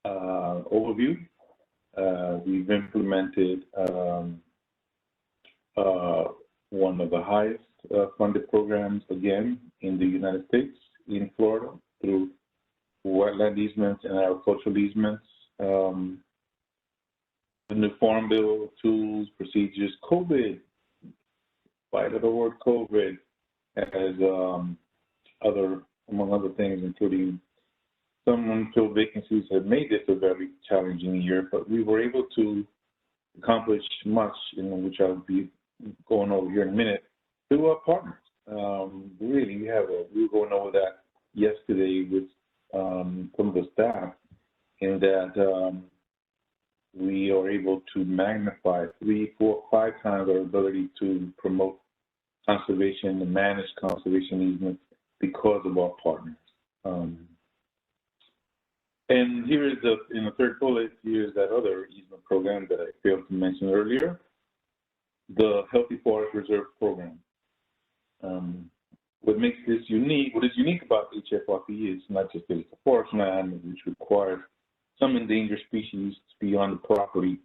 overview, we've implemented one of the highest funded programs again in the United States, in Florida, through wetland easements and agricultural easements. The new Farm Bill, tools, procedures, COVID, spite of the word COVID, has among other things, including some unfilled vacancies, have made this a very challenging year, but we were able to accomplish much, in which I'll be going over here in a minute, through our partners. Really, we were going over that yesterday with some of the staff, in that we are able to magnify 3, 4, 5 times our ability to promote conservation and manage conservation easements because of our partners. And here is in the third bullet, here's that other easement program that I failed to mention earlier, the Healthy Forest Reserve Program. What makes this unique, what is unique about HFRP is not just that it's a forest land, which requires some endangered species to be on the property,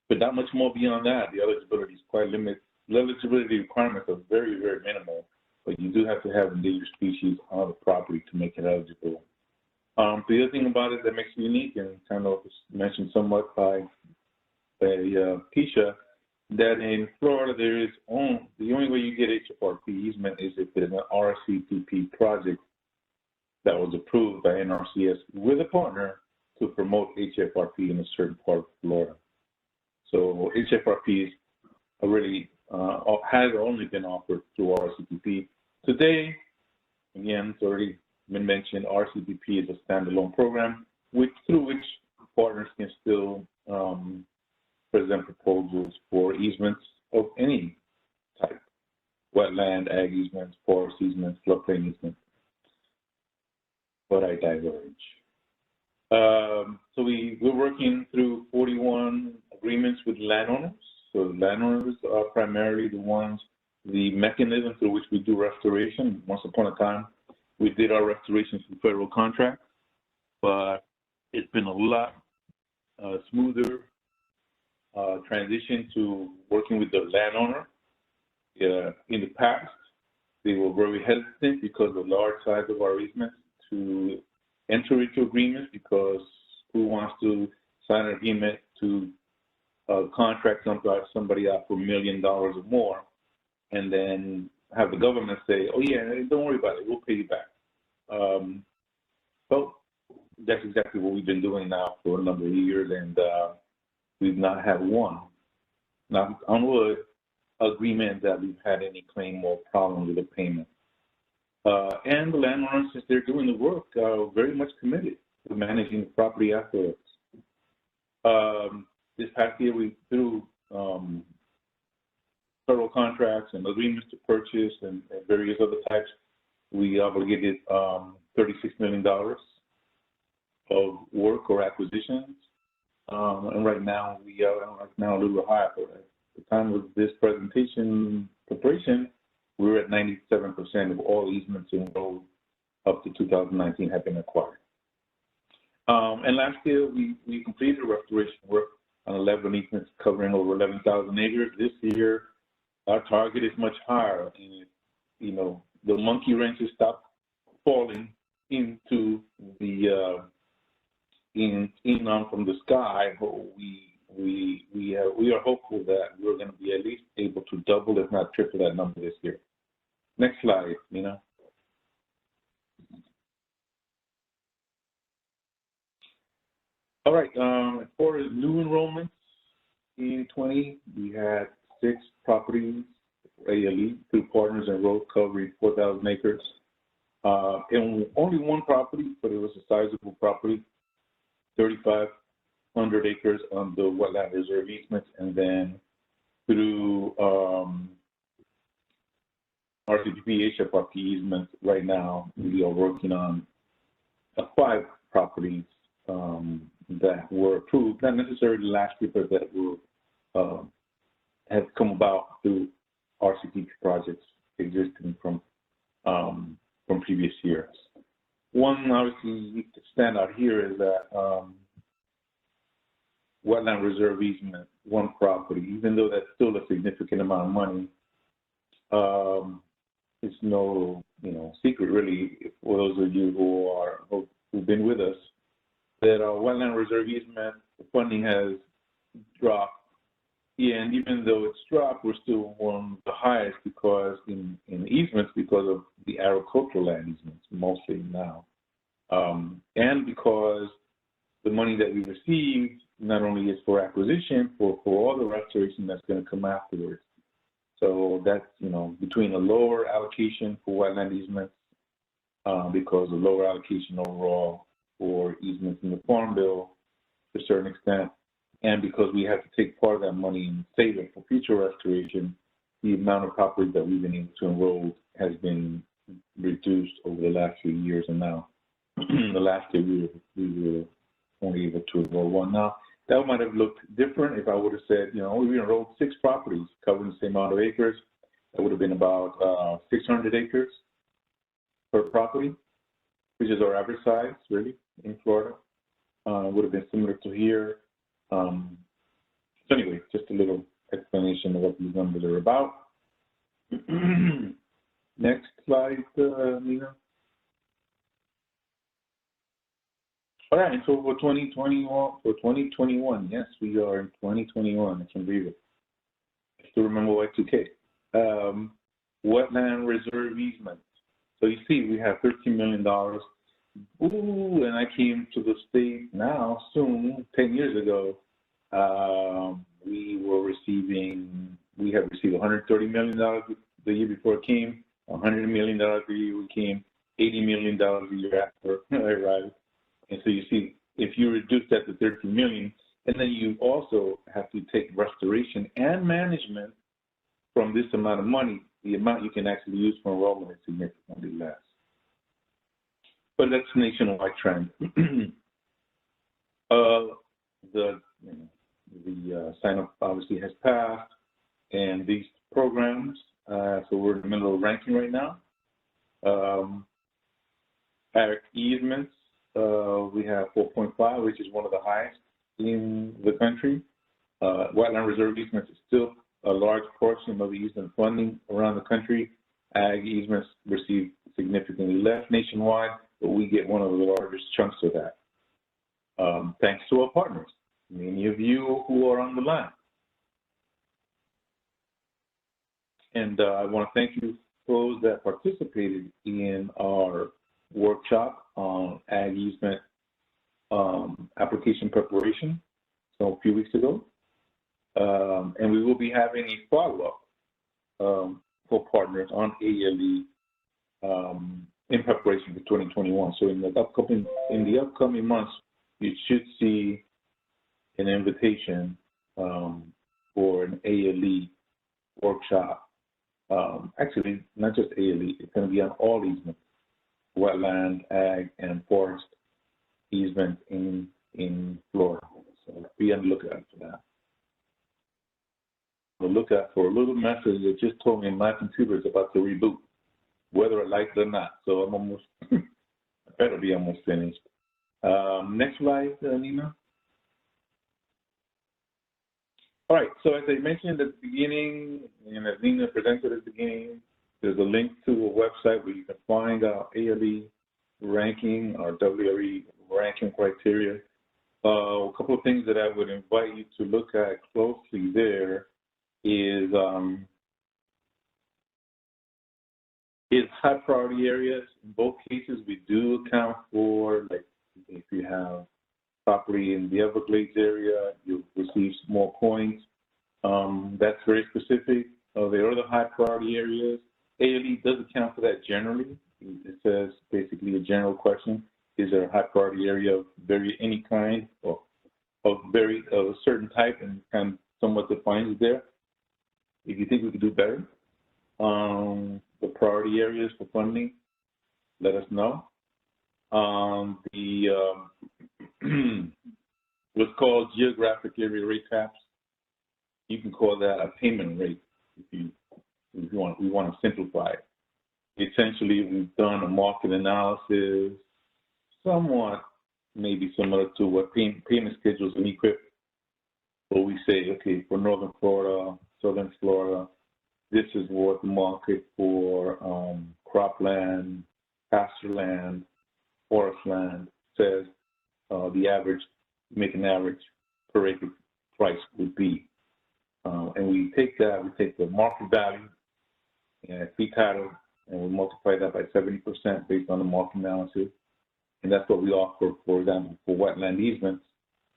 but not much more beyond that. The eligibility is quite limited. The eligibility requirements are very, very minimal, but you do have to have endangered species on the property to make it eligible. The other thing about it that makes it unique, and kind of mentioned somewhat by Keisha, that in Florida there is the only way you get HFRP easement is if there's an RCPP project that was approved by NRCS with a partner to promote HFRP in a certain part of Florida. So HFRPs are really has only been offered through RCPP. Today, again, it's already been mentioned, RCPP is a standalone program through which partners can still present proposals for easements of any type: wetland, ag easements, forest easements, floodplain easements. But I diverge. So we're working through 41 agreements with landowners. So landowners are primarily the mechanism through which we do restoration. Once upon a time, we did our restorations through federal contracts, but it's been a lot smoother transition to working with the landowner. In the past, they were very hesitant because of the large size of our easements to enter into agreements, because who wants to sign an agreement to contract somebody out for $1 million or more, and then have the government say, "Oh yeah, don't worry about it, we'll pay you back." So that's exactly what we've been doing now for a number of years, and we've not had one, not on wood, agreement that we've had any claim or problem with the payment. And the landowners, since they're doing the work, are very much committed to managing the property afterwards. This past year, we through federal contracts and agreements to purchase and various other types, we obligated $36 million of work or acquisitions. And right now we are a little higher. At the time of this presentation preparation, we were at 97% of all easements enrolled up to 2019 have been acquired. And last year we completed restoration work on 11 easements covering over 11,000 acres. This year, our target is much higher. And, you know, the monkey wrenches stop falling into the from the sky. We are hopeful that we're going to be at least able to double, if not triple, that number this year. Next slide, Nina. All right. As far as new enrollments in 20, we had 6 properties, ALE, through partners enrolled, covering 4,000 acres. And only one property, but it was a sizable property, 3,500 acres on the wetland reserve easements, and then through RCPP HFRP easements. Right now, we are working on 5 properties that were approved, not necessarily last year, but that were have come about through RCPP projects existing from previous years. One obviously to stand out here is that wetland reserve easement, one property, even though that's still a significant amount of money, it's no secret really for those of you who've been with us that our wetland reserve easement funding has dropped. Yeah, and even though it's dropped, we're still one of the highest because in easements because of the agricultural land easements mostly now, and because the money that we received not only is for acquisition, for all the restoration that's going to come afterwards. So that's between a lower allocation for wetland easements because of lower allocation overall for easements in the Farm Bill to a certain extent, and because we have to take part of that money and save it for future restoration, the amount of property that we've been able to enroll has been reduced over the last few years. And now, the last year we were only able to enroll 1. Now, that might have looked different if I would have said, we enrolled 6 properties covering the same amount of acres. That would have been about 600 acres per property, which is our average size, really, in Florida. Would have been similar to here. So anyway, just a little explanation of what these numbers are about. Next slide, Nina. All right, so for 2021, yes, we are in 2021. I can believe it. I still remember Y2K. Wetland reserve easements. So you see, we have $13 million. Ooh, and I came to the state now, soon, 10 years ago. We have received $130 million the year before it came, $100 million the year we came, $80 million the year after I arrived. And so you see, if you reduce that to 13 million, and then you also have to take restoration and management from this amount of money, the amount you can actually use for enrollment is significantly less. But that's a nationwide trend. The sign-up obviously has passed, and these programs, so we're in the middle of ranking right now. Our easements, we have 4.5, which is one of the highest in the country. Wetland reserve easements is still a large portion of the easement funding around the country. Ag easements receive significantly less nationwide, but we get one of the largest chunks of that. Thanks to our partners, many of you who are on the line. And I want to thank you for those that participated in our workshop on ag easement application preparation, so a few weeks ago. And we will be having a follow-up for partners on ALE in preparation for 2021. So in the upcoming months, you should see an invitation for an ALE workshop. Actually, not just ALE, it's going to be on all easements, wetland, ag, and forest easements in Florida. So be on the lookout for that. We'll look out for a little message that just told me my computer is about to reboot, whether I like it or not. So I'm almost, I better be almost finished. Next slide, Nina. All right, so as I mentioned at the beginning, and as Nina presented at the beginning, there's a link to a website where you can find our ALE ranking or WRE ranking criteria. A couple of things that I would invite you to look at closely there is high priority areas. In both cases, we do account for, like, if you have property in the Everglades area, you'll receive more points. That's very specific. There are other high priority areas. ALE does account for that generally. It says basically a general question: is there a high priority area of any kind or of a certain type, and kind of somewhat defines it there. If you think we could do better, the priority areas for funding, let us know. What's called geographic area rate caps, you can call that a payment rate if you want. We want to simplify it. Essentially, we've done a market analysis, somewhat maybe similar to what payment schedules in EQIP, where we say, okay, for Northern Florida, Southern Florida, this is what the market for cropland, pasture land, forest land says the average, make an average per acre price would be. And we take that, we take the market value and fee title, and we multiply that by 70% based on the market analysis. And that's what we offer, for example, for wetland easements.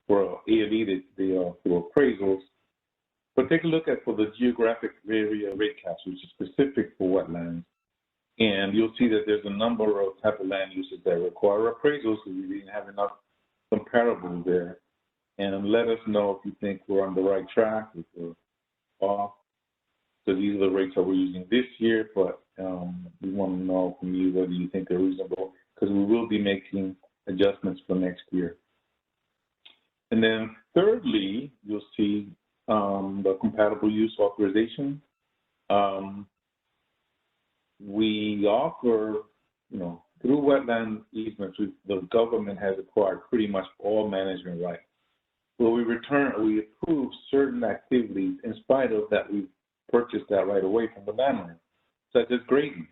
For ALE, they are through appraisals. But take a look at for the geographic area rate caps, which is specific for wetlands. And you'll see that there's a number of type of land uses that require appraisals, so we didn't have enough comparables there. And let us know if you think we're on the right track, if we're off. So these are the rates that we're using this year, but we want to know from you whether you think they're reasonable, because we will be making adjustments for next year. And then thirdly, you'll see the compatible use authorization. We offer, through wetland easements, the government has acquired pretty much all management rights. Well, we approve certain activities in spite of that we've purchased that right away from the landlord, such as grazing.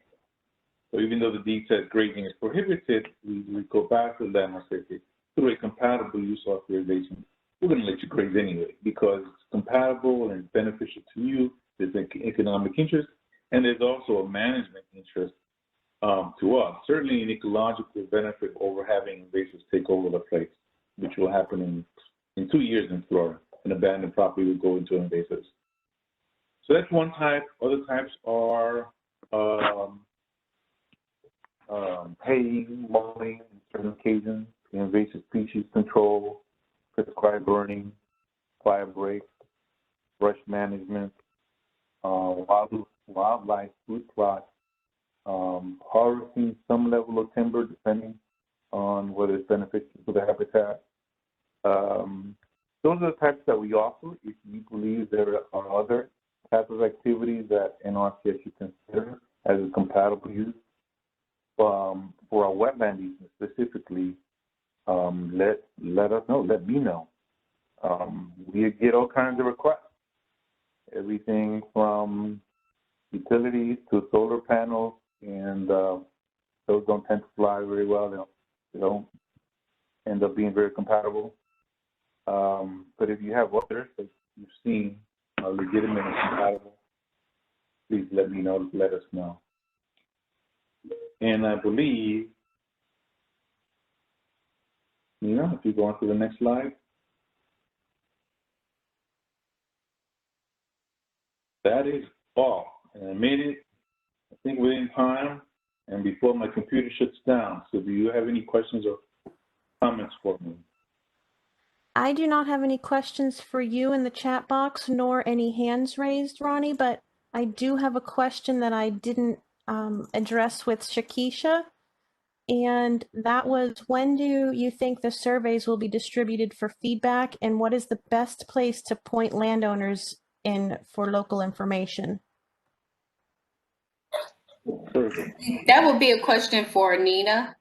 So even though the deed says grazing is prohibited, we go back to the landlord and say, through a compatible use authorization, we're going to let you graze anyway because it's compatible and beneficial to you. There's an economic interest, and there's also a management interest to us. Certainly an ecological benefit over having invasives take over the place, which will happen in 2 years in Florida. An abandoned property will go into invasives. So that's one type. Other types are haying, mowing, in certain occasions, invasive species control, prescribed burning, fire breaks, brush management, wildlife, food plots, harvesting some level of timber depending on whether it's beneficial to the habitat. Those are the types that we offer. If you believe there are other types of activities that NRCS should consider as a compatible use, for our wetland easement specifically, let us know, let me know. We get all kinds of requests, everything from utilities to solar panels, and those don't tend to fly very well. They don't end up being very compatible. But if you have others that you've seen are legitimate and compatible, please let me know, let us know. And I believe, if you go on to the next slide. That is all. And I made it, I think, within time and before my computer shuts down. So do you have any questions or comments for me? I do not have any questions for you in the chat box, nor any hands raised, Ronnie, but I do have a question that I didn't address with Shakisha. And that was, when do you think the surveys will be distributed for feedback? And what is the best place to point landowners in for local information? Perfect. That would be a question for Nina.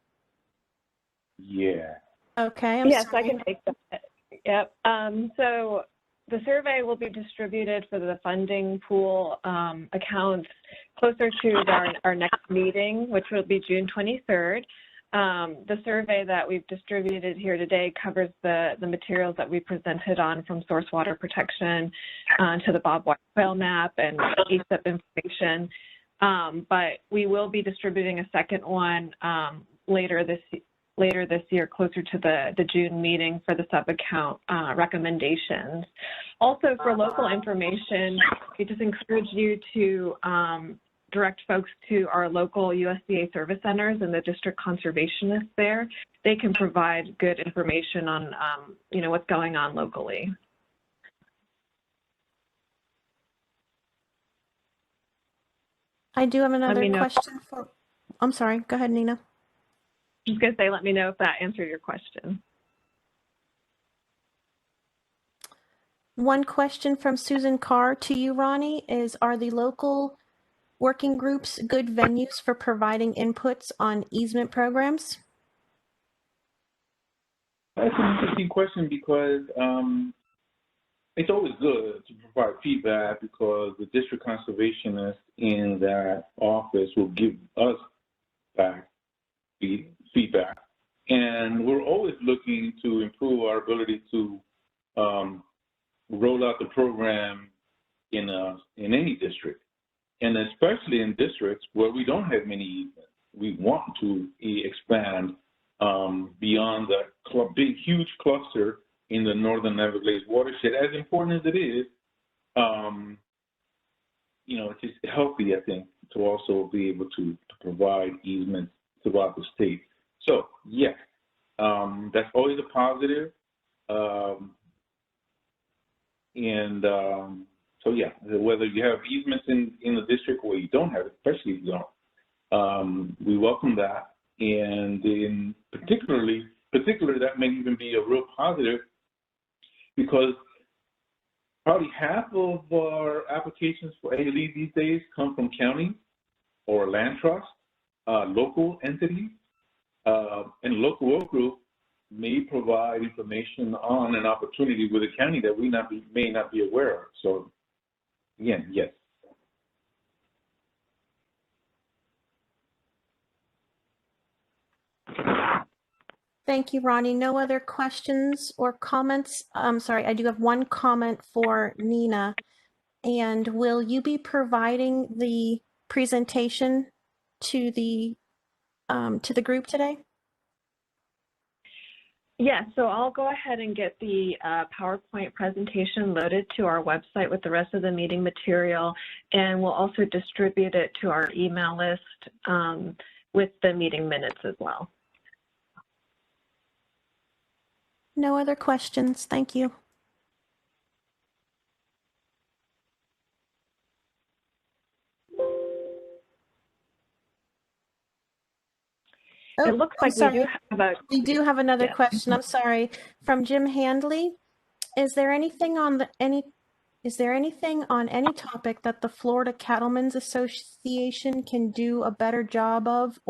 Yeah. Okay, I'm Yes, I sorry. can take that. Yep. So the survey will be distributed for the funding pool accounts closer to our next meeting, which will be June 23rd. The survey that we've distributed here today covers the materials that we presented on, from source water protection to the Bob White soil map and ASIP information. But we will be distributing a second one later this year, closer to the June meeting, for the sub-account recommendations. Also, for local information, we just encourage you to direct folks to our local USDA service centers and the district conservationists there. They can provide good information on what's going on locally. I do have another know. question for, I'm sorry, go ahead, Nina. I was going to say, let me know if that answered your question. One question from Susan Carr to you, Ronnie, is, are the local working groups good venues for providing inputs on easement programs? That's an interesting question, because it's always good to provide feedback, because the district conservationist in that office will give us back feedback. And we're always looking to improve our ability to roll out the program in any district, and especially in districts where we don't have many easements. We want to expand beyond the huge cluster in the Northern Everglades watershed. As important as it is, it's just healthy, I think, to also be able to provide easements throughout the state. So, yes, that's always a positive. So, yeah, whether you have easements in the district or you don't have it, especially if you don't, we welcome that. And in particular, that may even be a real positive, because probably half of our applications for ALE these days come from counties or land trusts, local entities, and local work group may provide information on an opportunity with a county that we may not be aware of. So, again, yes. Thank you, Ronnie. No other questions or comments? I'm sorry, I do have one comment for Nina. And will you be providing the presentation to the group today? Yeah, so I'll go ahead and get the PowerPoint presentation loaded to our website with the rest of the meeting material, and we'll also distribute it to our email list with the meeting minutes as well. No other questions. Thank you. It looks like we do have another question. I'm sorry, from Jim Handley. Is there anything on any topic that the Florida Cattlemen's Association can do a better job of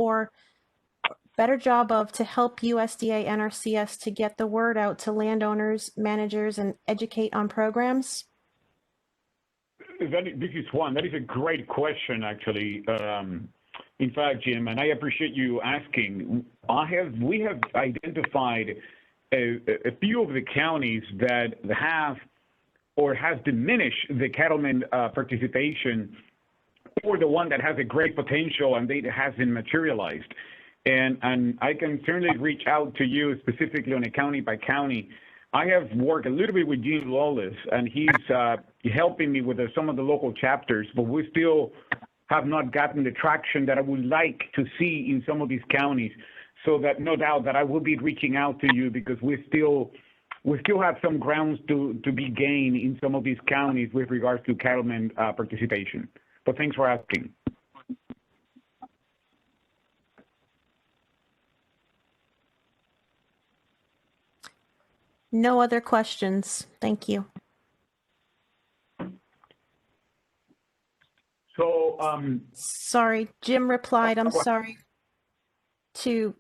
to help USDA NRCS to get the word out to landowners, managers, and educate on programs? This is Juan. That is a great question, actually. In fact, Jim, and I appreciate you asking, we have identified a few of the counties that have or has diminished the cattlemen participation, or the one that has a great potential and it hasn't materialized. And I can certainly reach out to you specifically on a county by county. I have worked a little bit with Gene Lawless, and he's helping me with some of the local chapters, but we still have not gotten the traction that I would like to see in some of these counties. So that no doubt that I will be reaching out to you, because we still have some grounds to be gained in some of these counties with regards to cattlemen participation. But thanks for asking. No other questions. Thank you. So, Sorry, Jim replied, I'm sorry.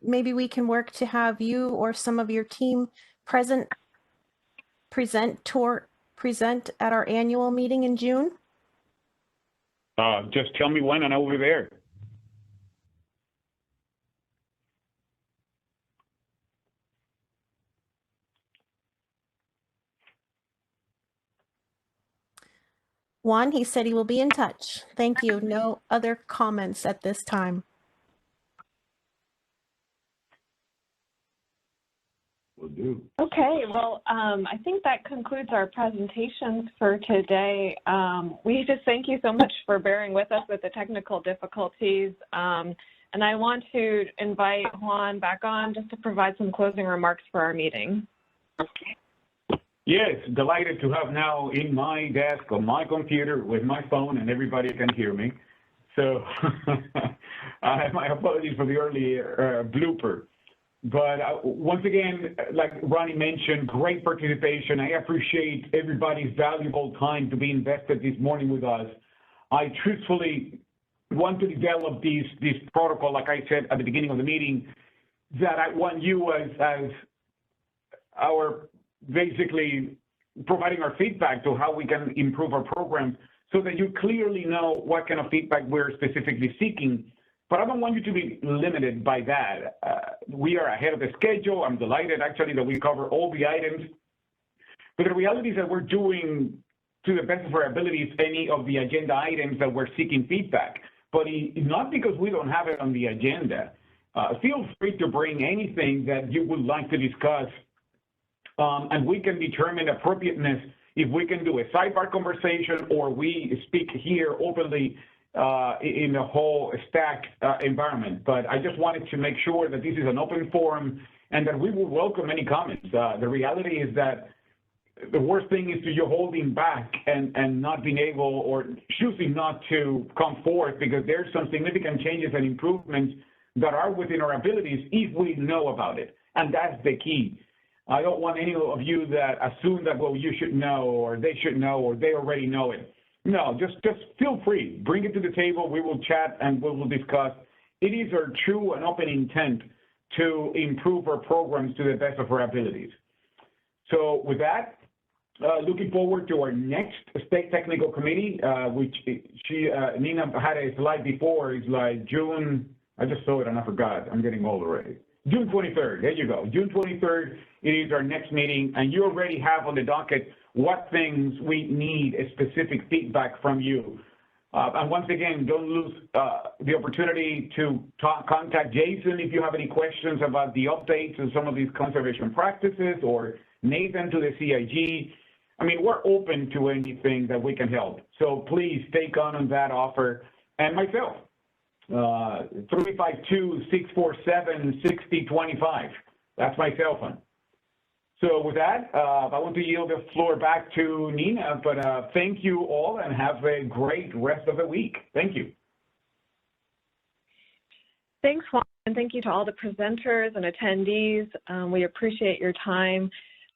Maybe we can work to have you or some of your team present at our annual meeting in June? just tell me when and I will be there. Juan, he said he will be in touch. Thank you. No other comments at this time. Will do. Okay, well, I think that concludes our presentations for today. We just thank you so much for bearing with us with the technical difficulties. And I want to invite Juan back on just to provide some closing remarks for our meeting. Yes, delighted to have now in my desk on my computer with my phone, and everybody can hear me. So my apologies for the early blooper. But once again, like Ronnie mentioned, great participation. I appreciate everybody's valuable time to be invested this morning with us. I truthfully want to develop this protocol, like I said at the beginning of the meeting, that I want you as our basically providing our feedback to how we can improve our program so that you clearly know what kind of feedback we're specifically seeking. But I don't want you to be limited by that. We are ahead of the schedule. I'm delighted actually that we cover all the items. But the reality is that we're doing to the best of our abilities any of the agenda items that we're seeking feedback. But not because we don't have it on the agenda. Feel free to bring anything that you would like to discuss, and we can determine appropriateness if we can do a sidebar conversation or we speak here openly in the whole stack environment. But I just wanted to make sure that this is an open forum and that we will welcome any comments. The reality is that the worst thing is to you holding back and not being able or choosing not to come forth because there's some significant changes and improvements that are within our abilities if we know about it. And that's the key. I don't want any of you that assume that, well, you should know or they should know or they already know it. No, just feel free. Bring it to the table. We will chat and we will discuss. It is our true and open intent to improve our programs to the best of our abilities. So with that, looking forward to our next State Technical Committee, which Nina had a slide before. It's like June, I just saw it and I forgot. I'm getting old already. June 23rd, there you go. June 23rd, it is our next meeting, and you already have on the docket what things we need a specific feedback from you. And once again, don't lose the opportunity to contact Jason if you have any questions about the updates and some of these conservation practices, or Nathan to the CIG. I mean, we're open to anything that we can help. So please take on that offer. And myself, 352-647-6025. That's my cell phone. So with that, I want to yield the floor back to Nina, but thank you all and have a great rest of the week. Thank you. Thanks, Juan, and thank you to all the presenters and attendees. We appreciate your time.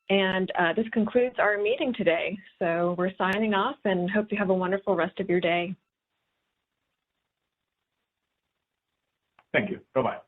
And this concludes our meeting today. So we're signing off and hope you have a wonderful rest of your day. Thank you. Bye-bye.